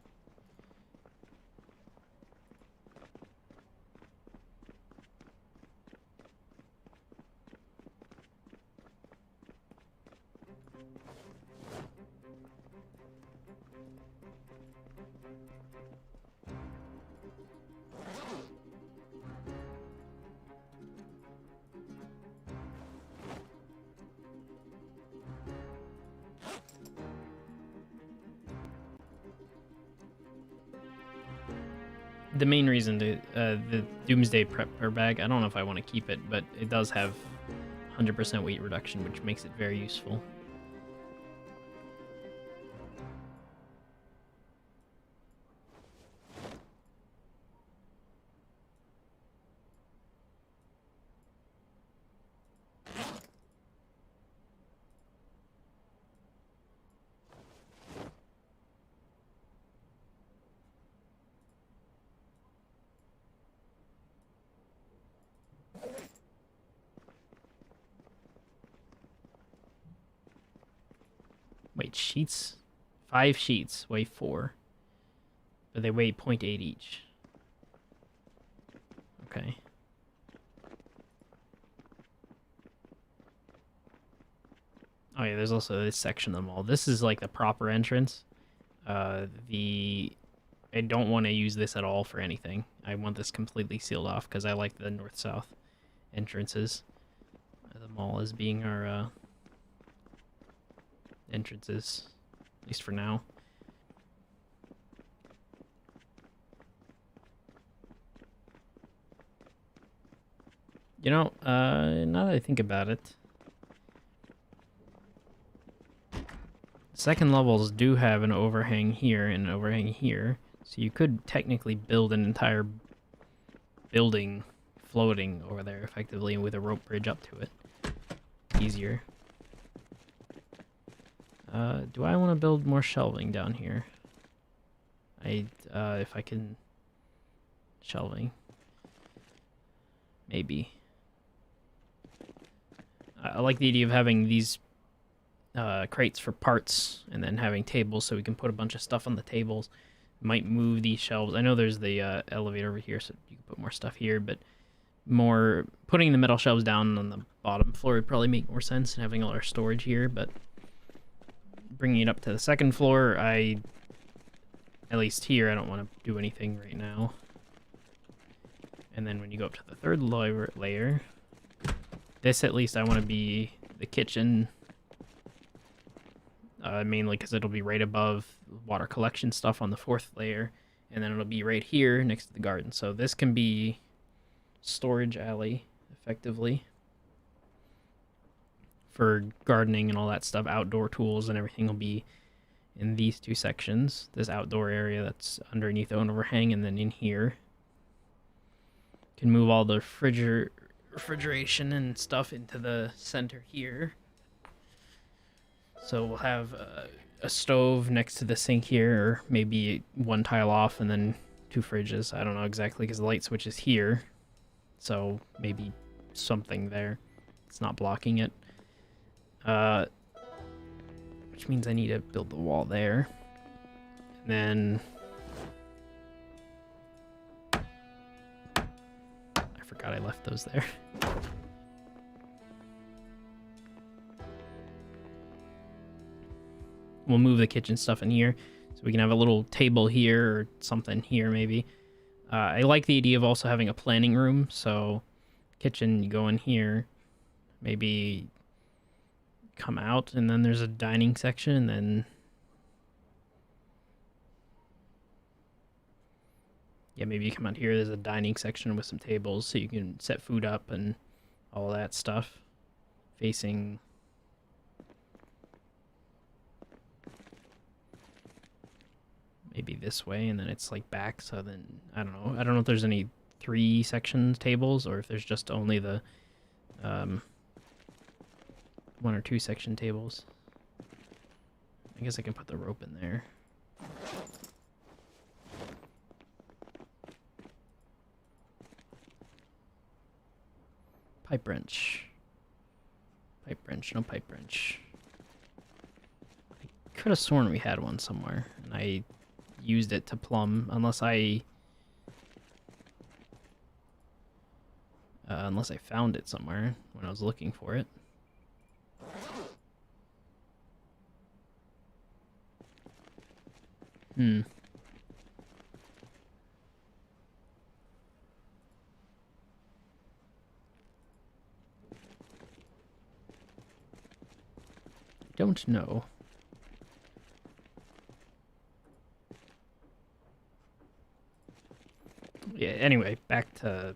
[SPEAKER 1] The main reason to the Doomsday Prepper bag, I don't know if I want to keep it, but it does have 100% weight reduction, which makes it very useful. Wait, sheets? 5 sheets weigh 4. But they weigh 0.8 each. Okay. Oh yeah, there's also this section of the mall. This is like the proper entrance. The I don't want to use this at all for anything. I want this completely sealed off because I like the north-south entrances. The mall as being our entrances, at least for now. You know, now that I think about it, second levels do have an overhang here and an overhang here, so you could technically build an entire building floating over there effectively with a rope bridge up to it. Easier. Do I want to build more shelving down here? If I can... Shelving. Maybe. I like the idea of having these crates for parts and then having tables so we can put a bunch of stuff on the tables. Might move these shelves. I know there's the elevator over here, so you can put more stuff here, but more putting the metal shelves down on the bottom floor would probably make more sense than having all our storage here, but bringing it up to the second floor, at least here, I don't want to do anything right now. And then when you go up to the third layer, this at least I want to be the kitchen, mainly because it'll be right above water collection stuff on the fourth layer, and then it'll be right here next to the garden. So this can be storage alley, effectively, for gardening and all that stuff. Outdoor tools and everything will be in these two sections. This outdoor area that's underneath the overhang, and then in here. Can move all the refrigeration and stuff into the center here. So we'll have a stove next to the sink here, or maybe one tile off and then two fridges. I don't know exactly because the light switch is here. So maybe something there. It's not blocking it. Which means I need to build the wall there. And then... I forgot I left those there. We'll move the kitchen stuff in here, so we can have a little table here or something here maybe. I like the idea of also having a planning room, so kitchen, you go in here, maybe come out, and then there's a dining section, and then... Yeah, maybe you come out here, there's a dining section with some tables, so you can set food up and all that stuff. Facing... maybe this way, and then it's like back, so then I don't know if there's any 3 section tables or if there's just only the 1 or 2 section tables. I guess I can put the rope in there. Pipe wrench, no pipe wrench. I could have sworn we had one somewhere, and I used it to plumb, unless I found it somewhere when I was looking for it. Don't know. Yeah, anyway, back to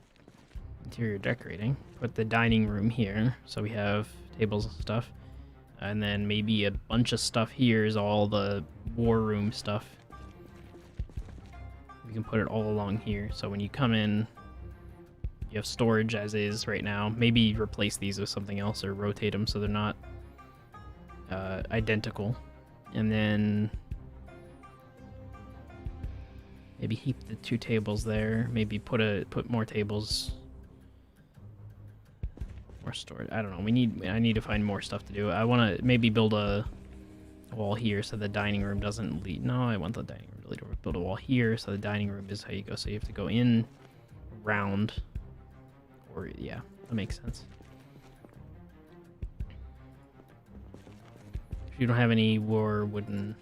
[SPEAKER 1] interior decorating. Put the dining room here, so we have tables and stuff. And then maybe a bunch of stuff here is all the war room stuff. We can put it all along here, so when you come in, you have storage as is right now. Maybe replace these with something else or rotate them so they're not identical. And then... maybe heap the 2 tables there. Maybe put more tables. More storage. I don't know. I need to find more stuff to do. I want to maybe build a wall here so the dining room doesn't lead. No, I want the dining room to lead over. Build a wall here so the dining room is how you go. So you have to go in, around, or yeah, that makes sense. If you don't have any war wooden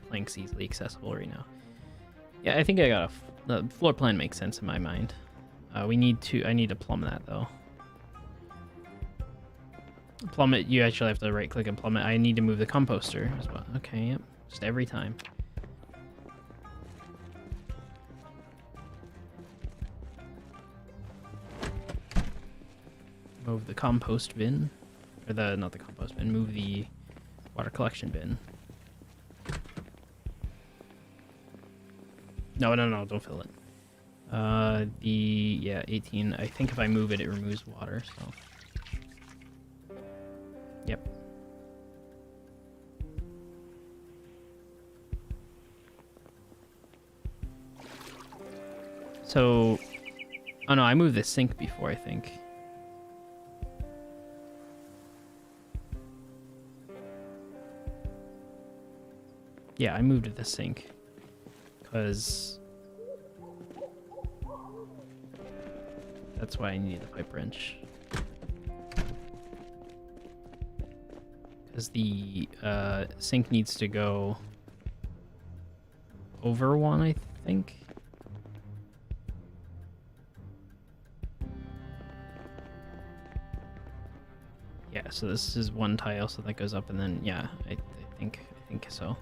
[SPEAKER 1] planks easily accessible right now. Yeah, I think I got the floor plan makes sense in my mind. I need to plumb that though. Plummet, you actually have to right click and plummet. I need to move the composter as well. Okay, yep. Just every time. Move the compost bin. Or not the compost bin, move the water collection bin. No, don't fill it. Yeah, 18. I think if I move it, it removes water, so. Yep. So, oh no, I moved the sink before, I think. Yeah, I moved the sink. Because that's why I need the pipe wrench. Because the sink needs to go over one, I think. Yeah, so this is one tile, so that goes up, and then yeah, I think so.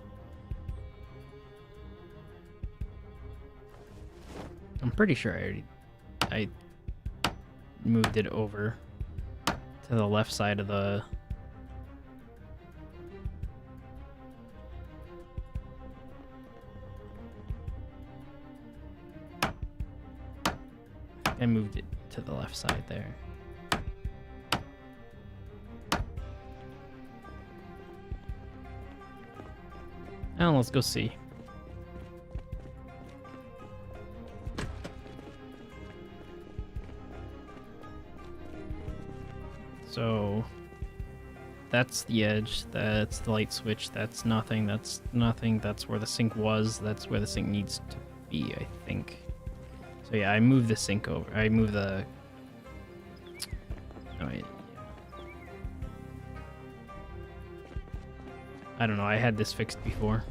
[SPEAKER 1] I'm pretty sure I moved it over to the left side of the. I moved it to the left side there. Now let's go see. So that's the edge, that's the light switch, that's nothing, that's where the sink was, that's where the sink needs to be, I think. So yeah, I moved the sink over. I moved the... Oh, wait. I don't know, I had this fixed before.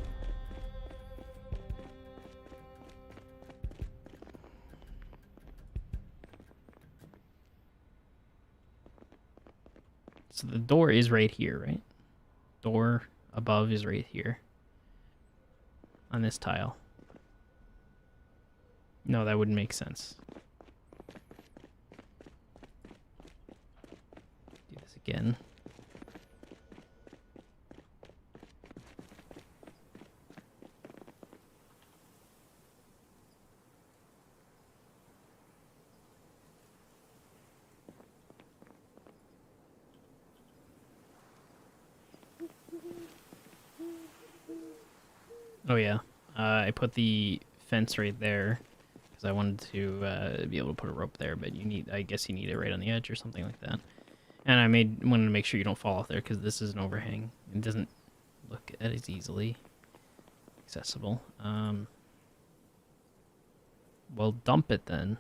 [SPEAKER 1] So the door is right here, right? Door above is right here. On this tile. No, that wouldn't make sense. Do this again. Oh yeah, I put the fence right there because I wanted to be able to put a rope there, but I guess you need it right on the edge or something like that. And I wanted to make sure you don't fall off there because this is an overhang. It doesn't look as easily accessible. Well, dump it then.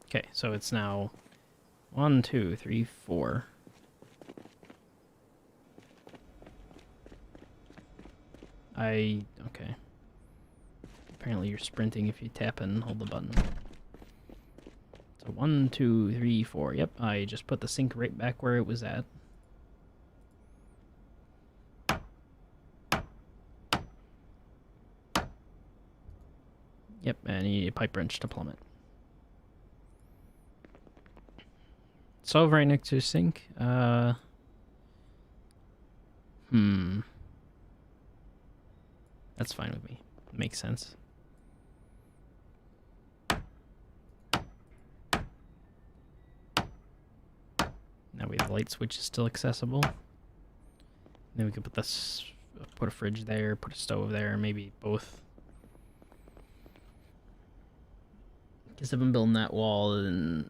[SPEAKER 1] Okay, so it's now 1, 2, 3, 4. Okay. Apparently you're sprinting if you tap and hold the button. So 1, 2, 3, 4. Yep, I just put the sink right back where it was at. Yep, and you need a pipe wrench to plumb it. So right next to the sink. That's fine with me. Makes sense. Now we have the light switch is still accessible. Then we can put put a fridge there, put a stove there, maybe both. Guess if I'm building that wall, then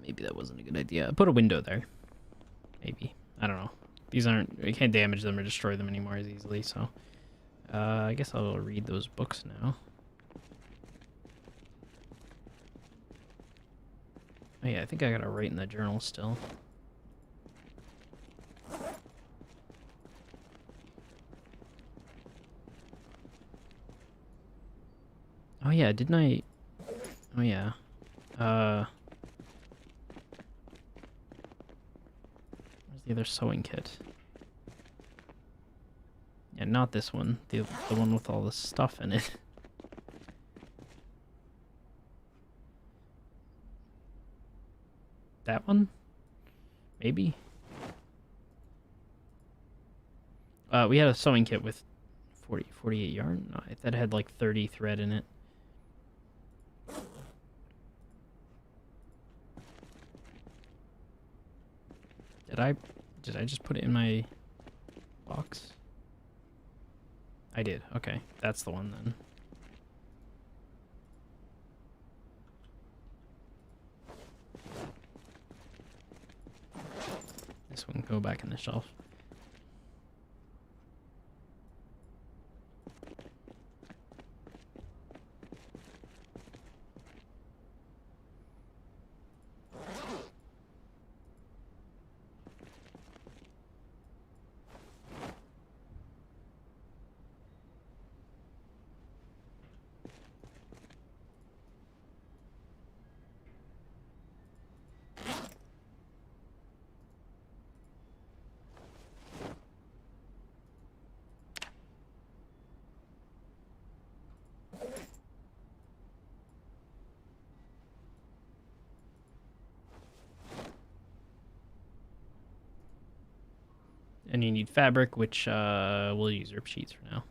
[SPEAKER 1] maybe that wasn't a good idea. Put a window there. Maybe. I don't know. These aren't... I can't damage them or destroy them anymore as easily, so... I guess I'll read those books now. Oh yeah, I think I gotta write in the journal still. Oh yeah, didn't I... Oh yeah. Where's the other sewing kit? Yeah, not this one. The one with all the stuff in it. That one? Maybe? We had a sewing kit with 48 yarn? No, that had like 30 thread in it. Did I just put it in my box? I did. Okay, that's the one then. This one can go back in the shelf. And you need fabric, which we'll use herb sheets for now.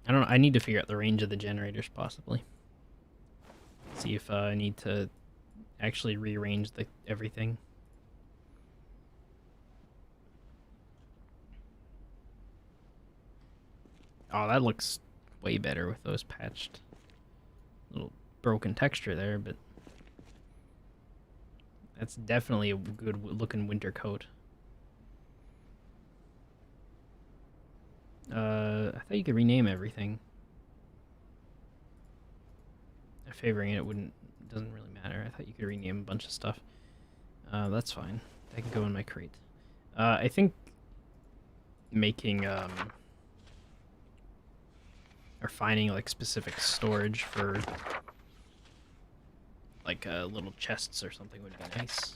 [SPEAKER 1] I don't know. I need to figure out the range of the generators, possibly. See if I need to actually rearrange everything. Oh, that looks way better with those patched. Little broken texture there, but that's definitely a good looking winter coat. I thought you could rename everything. Favoring it doesn't really matter. I thought you could rename a bunch of stuff. That's fine. That can go in my crate. I think making or finding like specific storage for like little chests or something would be nice.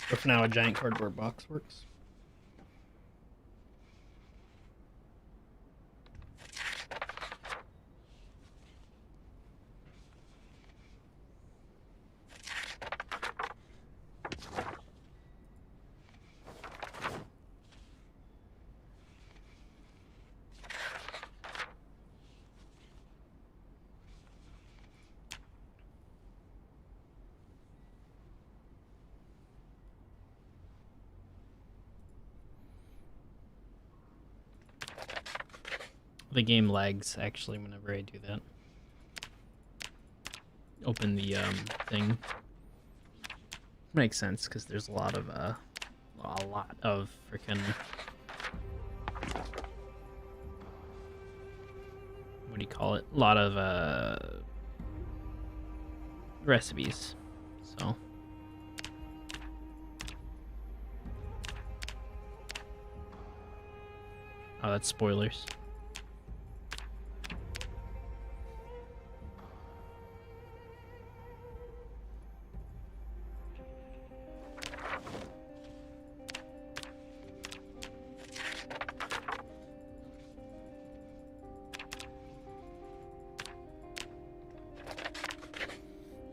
[SPEAKER 1] But for now, a giant cardboard box works. The game lags, actually, whenever I do that. Open the thing. Makes sense, because there's a lot of freaking... What do you call it? A lot of recipes, so... Oh, that's spoilers.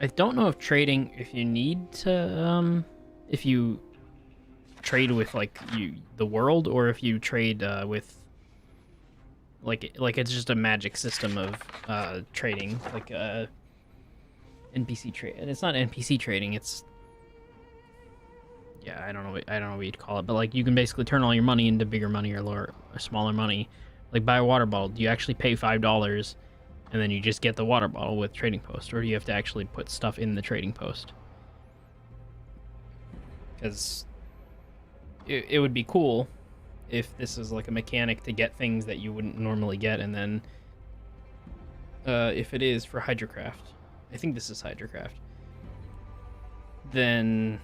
[SPEAKER 1] I don't know if trading, if you need to, if you trade with like the world, or if you trade with like it's just a magic system of trading, like NPC trade. And it's not NPC trading. It's yeah, I don't know what you'd call it, but like you can basically turn all your money into bigger money or lower or smaller money. Like buy a water bottle, do you actually pay $5 and then you just get the water bottle with trading post, or do you have to actually put stuff in the trading post? Because it would be cool if this is like a mechanic to get things that you wouldn't normally get, and then if it is for Hydrocraft, I think this is Hydrocraft, then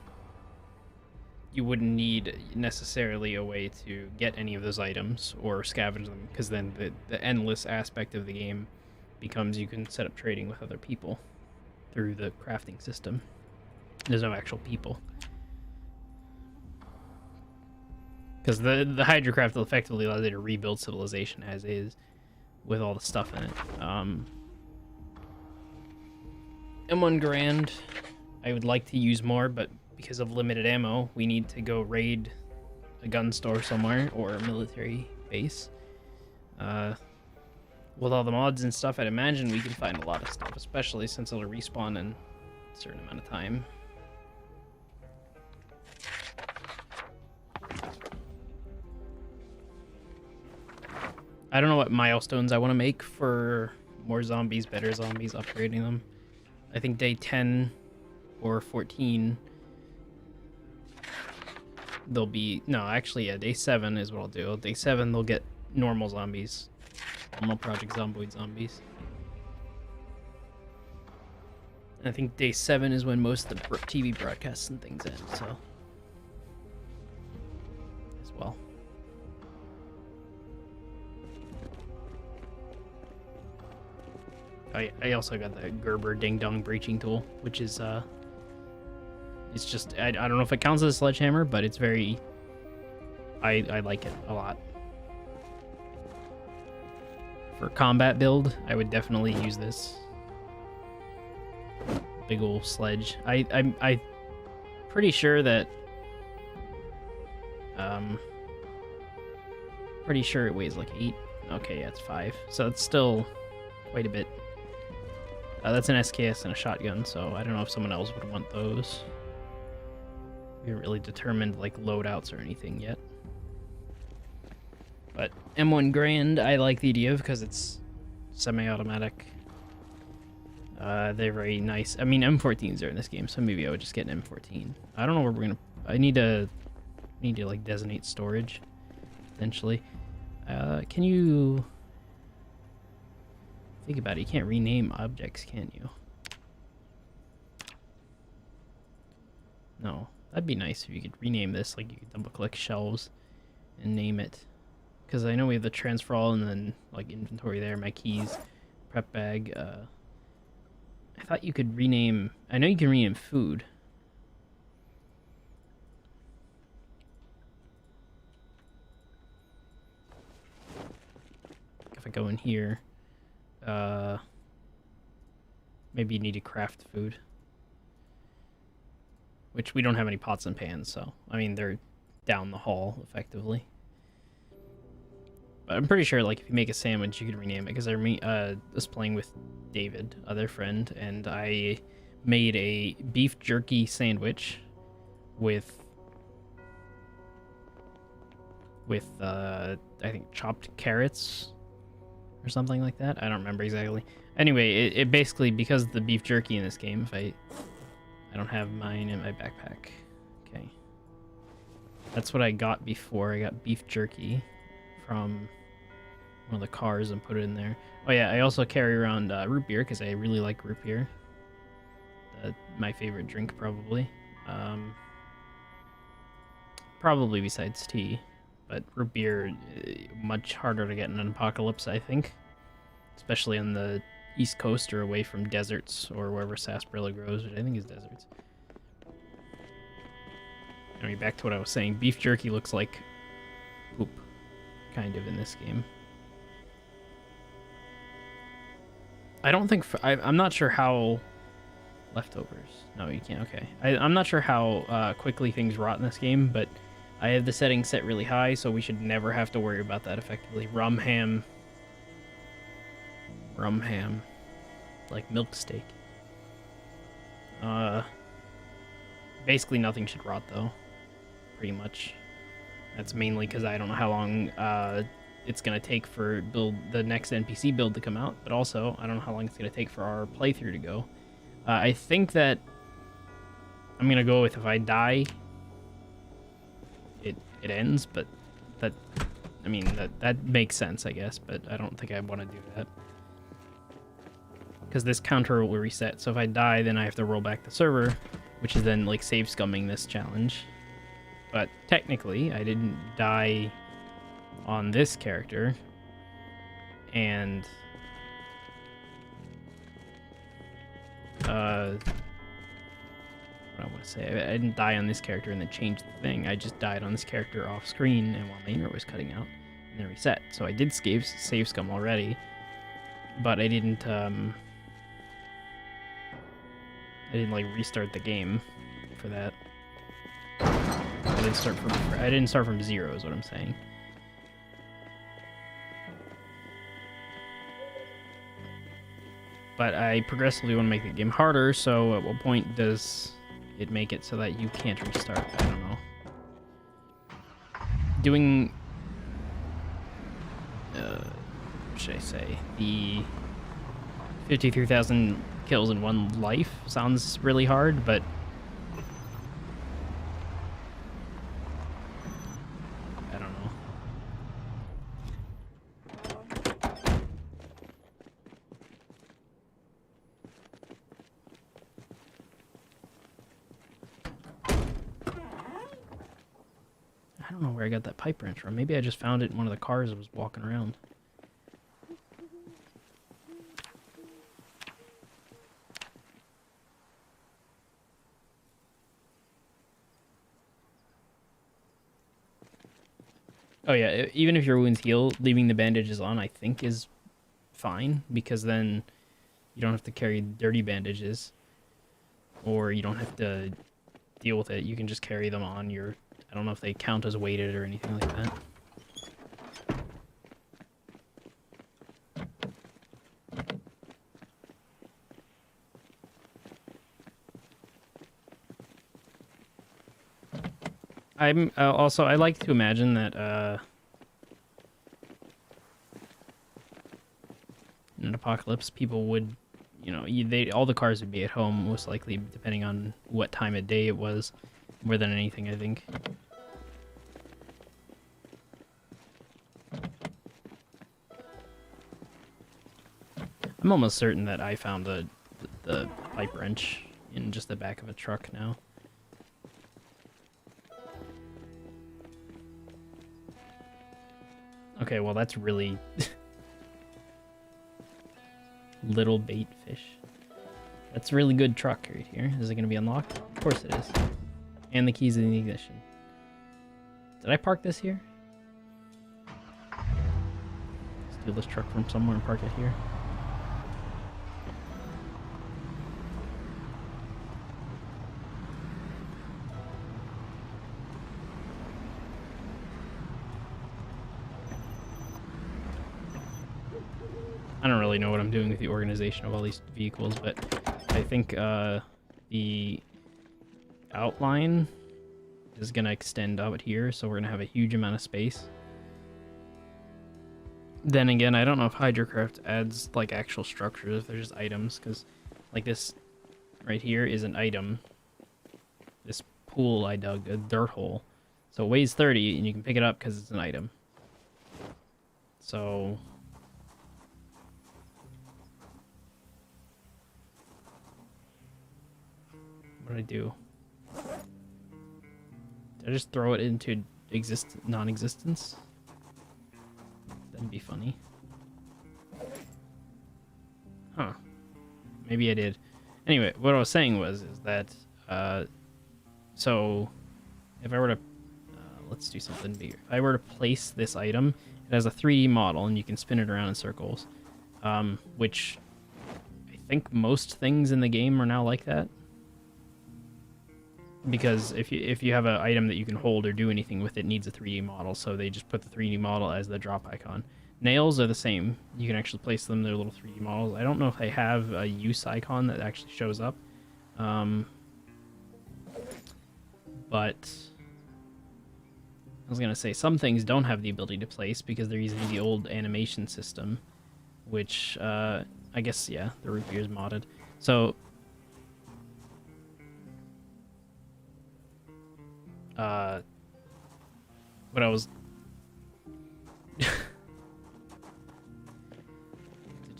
[SPEAKER 1] you wouldn't need necessarily a way to get any of those items or scavenge them, because then the endless aspect of the game becomes you can set up trading with other people through the crafting system. There's no actual people. Because the Hydrocraft effectively allows you to rebuild civilization as is with all the stuff in it. M1 Grand, I would like to use more, but because of limited ammo, we need to go raid a gun store somewhere or a military base. With all the mods and stuff, I'd imagine we can find a lot of stuff, especially since it'll respawn in a certain amount of time. I don't know what milestones I want to make for more zombies, better zombies, upgrading them. I think day 10 or 14, they'll be... No, actually, yeah, day 7 is what I'll do. Day 7, they'll get normal zombies. Normal Project Zomboid zombies. And I think day 7 is when most of the TV broadcasts and things end, so... as well. I also got the Gerber Ding Dong breaching tool, which is it's just I don't know if it counts as a sledgehammer, but it's very I like it a lot. For combat build, I would definitely use this. Big ol' sledge. I'm pretty sure that pretty sure it weighs like 8. Okay, yeah, it's 5. So it's still quite a bit. That's an SKS and a shotgun, so I don't know if someone else would want those. We haven't really determined like loadouts or anything yet. But M1 Grand, I like the idea of because it's semi-automatic. They're very nice. I mean, M14s are in this game, so maybe I would just get an M14. I don't know where we're gonna. I need to like designate storage, potentially. Can you? Think about it, you can't rename objects, can you? No, that'd be nice if you could rename this, like you could double click shelves and name it. Because I know we have the transfer all and then like inventory there, my keys, prep bag. I thought you could rename, I know you can rename food. If I go in here, maybe you need to craft food, which we don't have any pots and pans, so I mean they're down the hall effectively. But I'm pretty sure like if you make a sandwich you could rename it, because I was playing with David, other friend, and I made a beef jerky sandwich with I think chopped carrots or something like that. I don't remember exactly. Anyway, it basically, because of the beef jerky in this game, if I don't have mine in my backpack. Okay. That's what I got before. I got beef jerky from one of the cars and put it in there. Oh yeah, I also carry around root beer because I really like root beer. My favorite drink, probably. Probably besides tea. But root beer, much harder to get in an apocalypse, I think. Especially on the East Coast or away from deserts or wherever sarsaparilla grows, which I think is deserts. Anyway, back to what I was saying. Beef jerky looks like poop, kind of, in this game. I don't think... I'm not sure how Leftovers. No, you can't. Okay. I'm not sure how quickly things rot in this game, but I have the settings set really high, so we should never have to worry about that effectively. Rum ham. Rum ham. Like milk steak. Basically nothing should rot, though. Pretty much. That's mainly because I don't know how long it's going to take for the next NPC build to come out, but also I don't know how long it's going to take for our playthrough to go. I think that I'm going to go with if I die, it ends, but that, I mean, that makes sense, I guess, but I don't think I want to do that. Because this counter will reset, so if I die, then I have to roll back the server, which is then, like, save scumming this challenge. But technically, I didn't die on this character, and what I want to say, I didn't die on this character and then change the thing. I just died on this character off screen, and while Maynard was cutting out, and then reset. So I did save scum already, but I didn't like restart the game for that. I didn't start from zero, is what I'm saying. But I progressively want to make the game harder, so at what point does it make it so that you can't restart? I don't know. Doing, what should I say? The 53,000 kills in one life sounds really hard, but I don't know. I don't know where I got that pipe wrench from. Maybe I just found it in one of the cars that was walking around. Oh yeah, even if your wounds heal, leaving the bandages on, I think, is fine, because then you don't have to carry dirty bandages, or you don't have to deal with it. You can just carry them on your... I don't know if they count as weighted or anything like that. I'm also, I like to imagine that in an apocalypse, people would, you know, all the cars would be at home, most likely, depending on what time of day it was, more than anything, I think. I'm almost certain that I found the pipe wrench in just the back of a truck now. Okay, well, that's really little bait fish. That's a really good truck right here. Is it going to be unlocked? Of course it is. And the keys in the ignition. Did I park this here? Steal this truck from somewhere and park it here. I don't really know what I'm doing with the organization of all these vehicles, but I think the outline is going to extend out here, so we're going to have a huge amount of space. Then again, I don't know if Hydrocraft adds like actual structures, if they're just items, because like this right here is an item. This pool I dug, a dirt hole. So it weighs 30, and you can pick it up because it's an item. So... what did I do? Did I just throw it into non-existence? That'd be funny. Huh. Maybe I did. Anyway, what I was saying is that, so, if I were to, let's do something bigger. If I were to place this item, it has a 3D model, and you can spin it around in circles, which I think most things in the game are now like that. Because if you have an item that you can hold or do anything with, it needs a 3D model, so they just put the 3D model as the drop icon. Nails are the same. You can actually place them, they're little 3D models. I don't know if they have a use icon that actually shows up. But I was going to say, some things don't have the ability to place because they're using the old animation system, which, I guess, yeah, the root beer is modded. So, what I was... it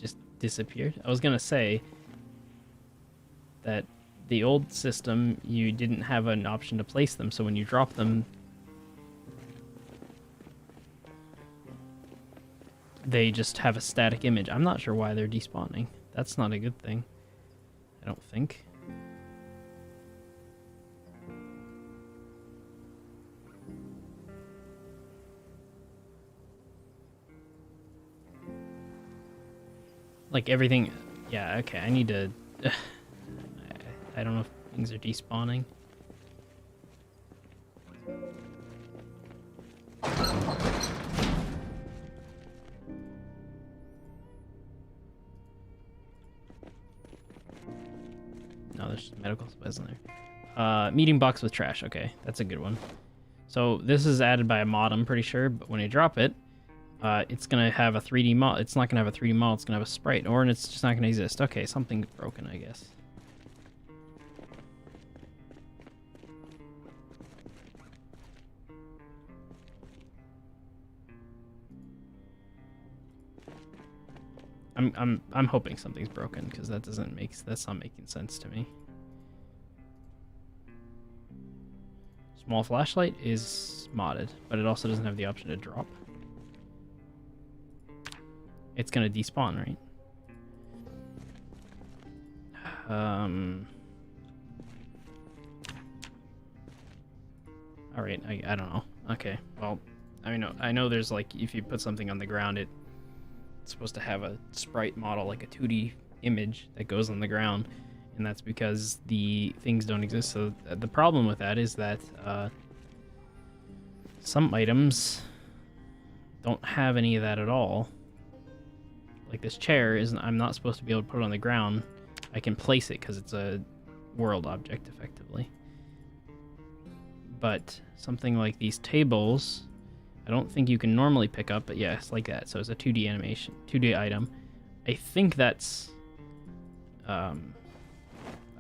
[SPEAKER 1] just disappeared. I was going to say that the old system, you didn't have an option to place them, so when you drop them, they just have a static image. I'm not sure why they're despawning. That's not a good thing, I don't think. Like everything, yeah, okay, I need to, I don't know if things are despawning. No, there's just medical supplies in there. Meeting box with trash, okay, that's a good one. So this is added by a mod, I'm pretty sure, but when you drop it, it's gonna have a 3D model. It's not gonna have a 3D model, it's gonna have a sprite, or it's just not gonna exist. Okay, something's broken, I guess. I'm hoping something's broken, because that's not making sense to me. Small flashlight is modded, but it also doesn't have the option to drop. It's gonna despawn, right? All right, I don't know. Okay, well, I know there's like, if you put something on the ground, it's supposed to have a sprite model, like a 2D image that goes on the ground, and that's because the things don't exist. So the problem with that is that some items don't have any of that at all. Like this chair I'm not supposed to be able to put it on the ground. I can place it because it's a world object, effectively. But something like these tables, I don't think you can normally pick up, but yeah, it's like that. So it's a 2D animation, 2D item. I think that's, I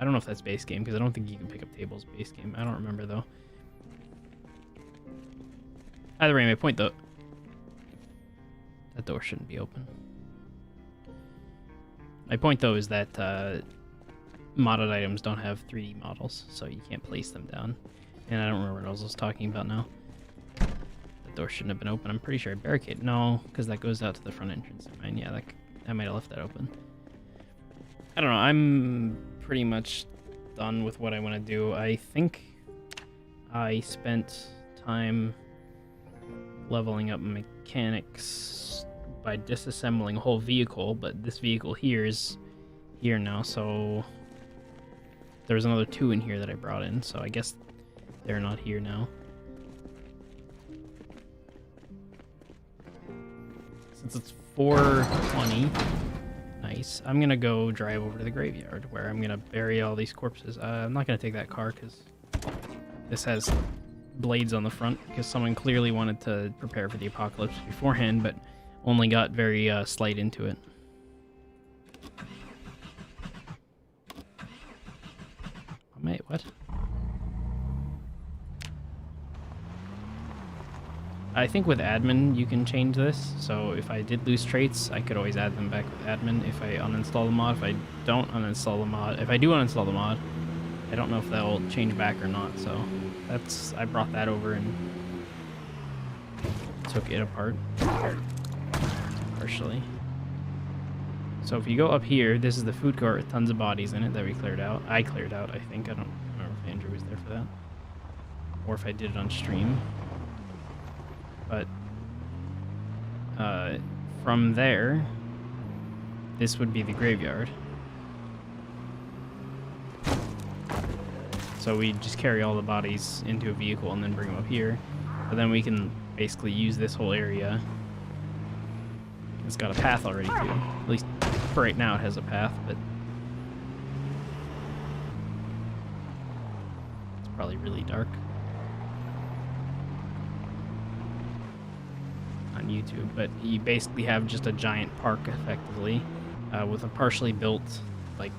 [SPEAKER 1] don't know if that's base game, because I don't think you can pick up tables base game. I don't remember, though. Either way, my point, though, that door shouldn't be open. My point, though, is that modded items don't have 3D models, so you can't place them down. And I don't remember what I was talking about now. The door shouldn't have been open. I'm pretty sure I barricaded. No, because that goes out to the front entrance. Yeah, I might have left that open. I don't know. I'm pretty much done with what I want to do. I think I spent time leveling up mechanics by disassembling a whole vehicle, but this vehicle here is here now, so there's another 2 in here that I brought in, so I guess they're not here now. Since it's 4:20, nice, I'm gonna go drive over to the graveyard where I'm gonna bury all these corpses. I'm not gonna take that car because this has blades on the front, because someone clearly wanted to prepare for the apocalypse beforehand, but only got very slight into it. Oh, mate, what? I think with admin you can change this, so if I did lose traits, I could always add them back with admin if I uninstall the mod. If I don't uninstall the mod, if I do uninstall the mod, I don't know if they'll change back or not, so I brought that over and took it apart partially. So if you go up here, this is the food court with tons of bodies in it that we cleared out. I cleared out, I think. I don't remember if Andrew was there for that, or if I did it on stream. But from there, this would be the graveyard. So we just carry all the bodies into a vehicle and then bring them up here. But then we can basically use this whole area. It's got a path already too. At least for right now it has a path, but it's probably really dark on YouTube. But you basically have just a giant park effectively, with a partially built like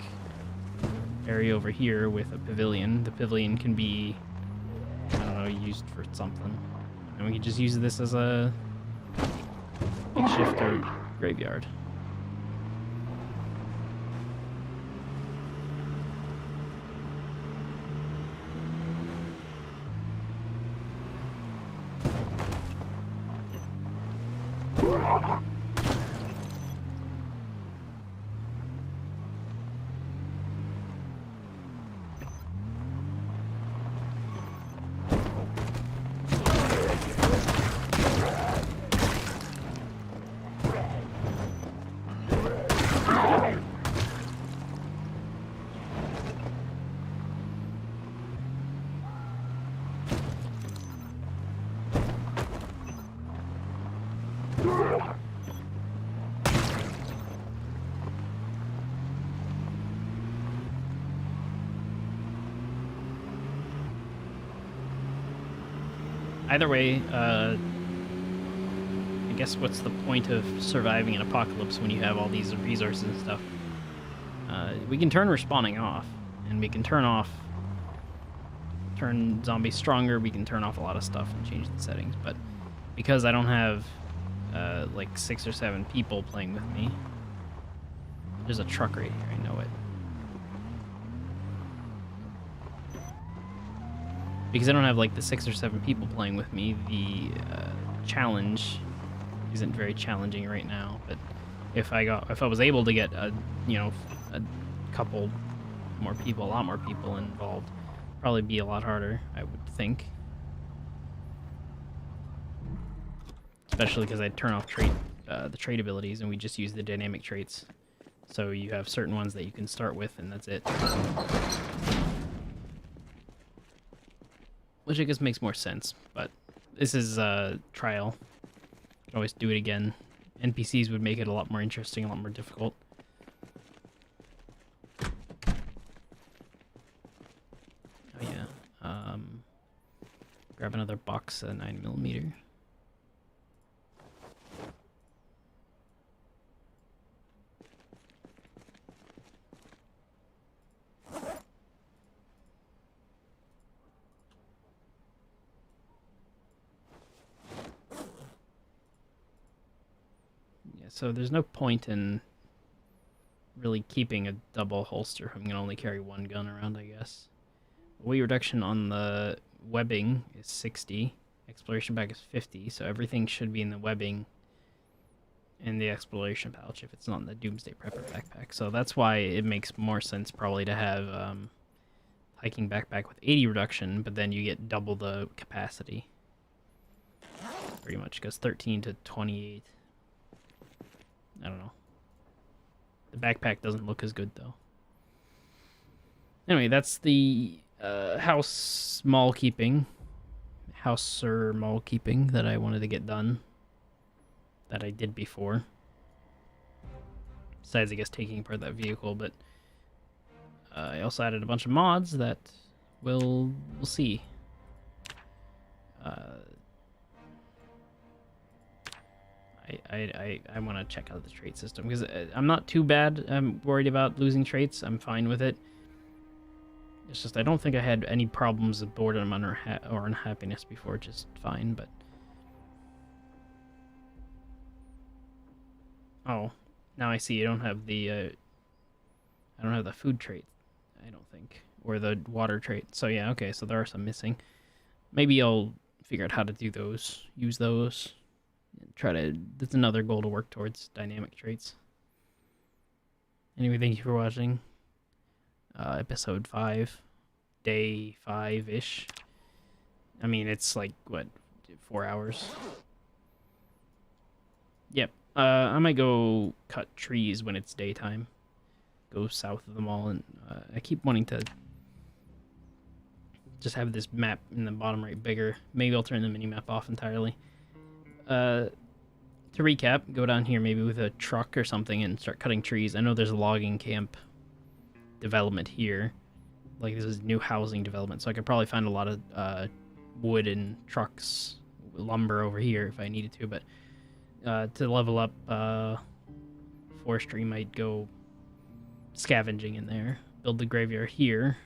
[SPEAKER 1] area over here with a pavilion. The pavilion can be, I don't know, used for something. And we can just use this as a makeshift or graveyard. Either way, I guess what's the point of surviving an apocalypse when you have all these resources and stuff? We can turn respawning off, and we can turn zombies stronger, we can turn off a lot of stuff and change the settings, but because I don't have like 6 or 7 people playing with me, there's a truck right here, I know it. Because I don't have like the 6 or 7 people playing with me, the challenge isn't very challenging right now. But if I was able to get a couple more people, a lot more people involved, probably be a lot harder, I would think. Especially because I'd turn off the trait abilities and we just use the dynamic traits. So you have certain ones that you can start with and that's it. Which I guess makes more sense, but this is a trial. You can always do it again. NPCs would make it a lot more interesting, a lot more difficult. Oh yeah. Grab another box, 9mm. So there's no point in really keeping a double holster. I'm going to only carry one gun around, I guess. Weight reduction on the webbing is 60. Exploration bag is 50, so everything should be in the webbing and the exploration pouch if it's not in the Doomsday Prepper backpack. So that's why it makes more sense probably to have hiking backpack with 80 reduction, but then you get double the capacity. Pretty much goes 13 to 28. I don't know. The backpack doesn't look as good, though. Anyway, that's the Mallkeeping that I wanted to get done. That I did before. Besides, I guess, taking apart that vehicle, but I also added a bunch of mods that we'll see. I want to check out the trait system because I'm not too bad. I'm worried about losing traits. I'm fine with it. It's just I don't think I had any problems with boredom or unhappiness before. Just fine, but oh, now I see. I don't have the food trait. I don't think, or the water trait. So yeah, okay. So there are some missing. Maybe I'll figure out how to do those. Use those. That's another goal to work towards, dynamic traits. Anyway, thank you for watching. Episode 5. Day 5-ish. I mean, it's like, what, 4 hours? Yep. I might go cut trees when it's daytime. Go south of the mall, and I keep wanting to just have this map in the bottom right bigger. Maybe I'll turn the mini-map off entirely. To recap, go down here maybe with a truck or something and start cutting trees. I know there's a logging camp development here. Like, this is new housing development, so I could probably find a lot of wood and trucks, lumber over here if I needed to, but to level up forestry, might go scavenging in there. Build the graveyard here.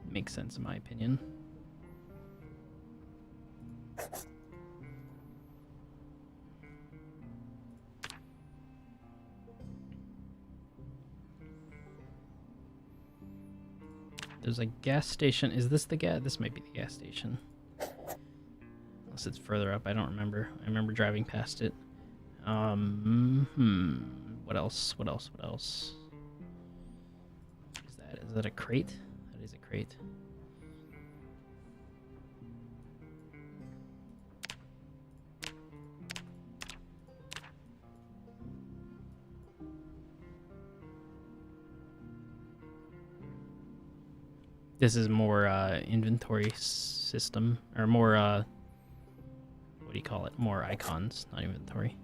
[SPEAKER 1] Makes sense in my opinion. There's a gas station. Is this the gas? This might be the gas station. Unless it's further up. I don't remember. I remember driving past it. What else? What else? What else? What is that? Is that a crate? That is a crate. This is more inventory system, or more, what do you call it? More icons, not inventory.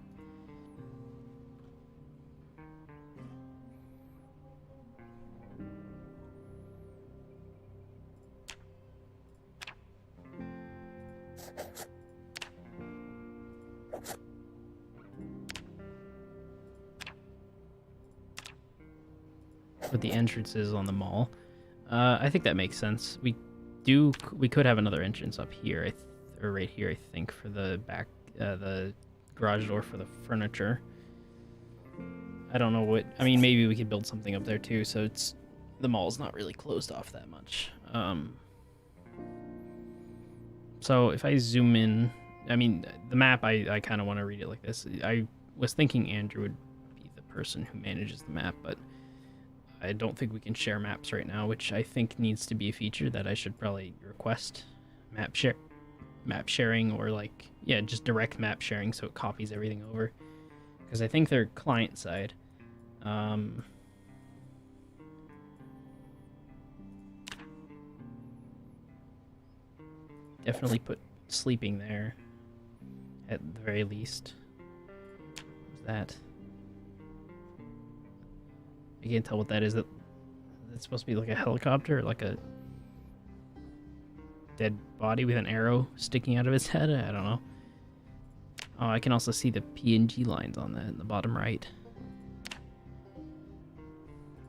[SPEAKER 1] With the entrances on the mall. I think that makes sense. We could have another entrance up here, or right here, I think, for the back, the garage door for the furniture. I don't know what. I mean, maybe we could build something up there too, so the mall's not really closed off that much. So if I zoom in, I mean, the map, I kind of want to read it like this. I was thinking Andrew would be the person who manages the map, but I don't think we can share maps right now, which I think needs to be a feature that I should probably request. Map sharing, or like, yeah, just direct map sharing so it copies everything over. Because I think they're client side. Definitely put sleeping there at the very least. What's that? I can't tell what that is. That's supposed to be like a helicopter, or like a dead body with an arrow sticking out of its head. I don't know. Oh, I can also see the PNG lines on that in the bottom right.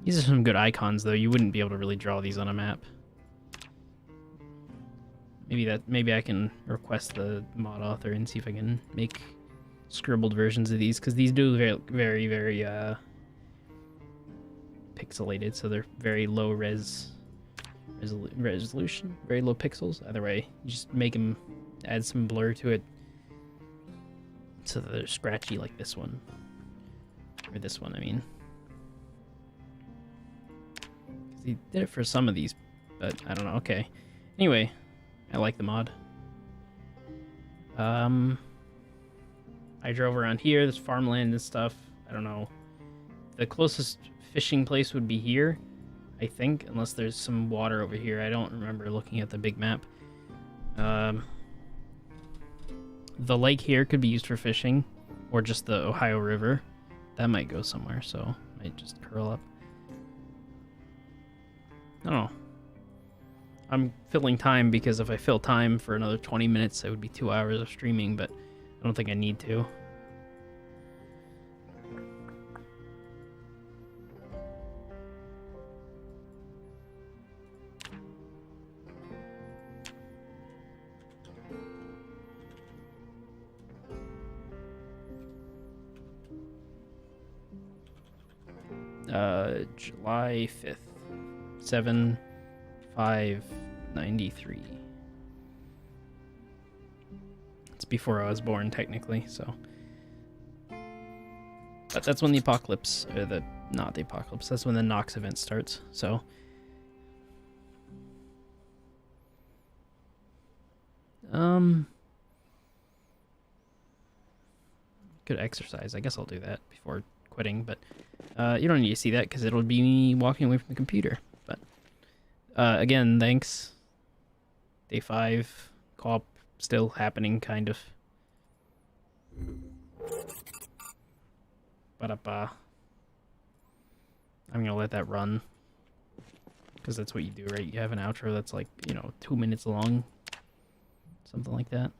[SPEAKER 1] These are some good icons, though. You wouldn't be able to really draw these on a map. Maybe I can request the mod author and see if I can make scribbled versions of these, because these do very, very pixelated, so they're very low resolution, very low pixels. Either way, you just make them, add some blur to it so that they're scratchy like this one, or this one, I mean. 'Cause he did it for some of these, but I don't know. Okay, anyway, I like the mod. I drove around here. There's farmland and stuff. I don't know. The closest fishing place would be here, I think, unless there's some water over here. I don't remember looking at the big map. The lake here could be used for fishing, or just the Ohio River. That might go somewhere, so I might just curl up. I don't know. I'm filling time, because if I fill time for another 20 minutes, it would be 2 hours of streaming, but I don't think I need to. July 5th, 7/5/93. It's before I was born, technically, so. But that's when the apocalypse, or not the apocalypse, that's when the Nox event starts, so. Good exercise. I guess I'll do that before quitting, but you don't need to see that because it'll be me walking away from the computer. But Again, thanks. Day 5. Co-op still happening, kind of. But I'm gonna let that run. Because that's what you do, right? You have an outro that's like, 2 minutes long. Something like that.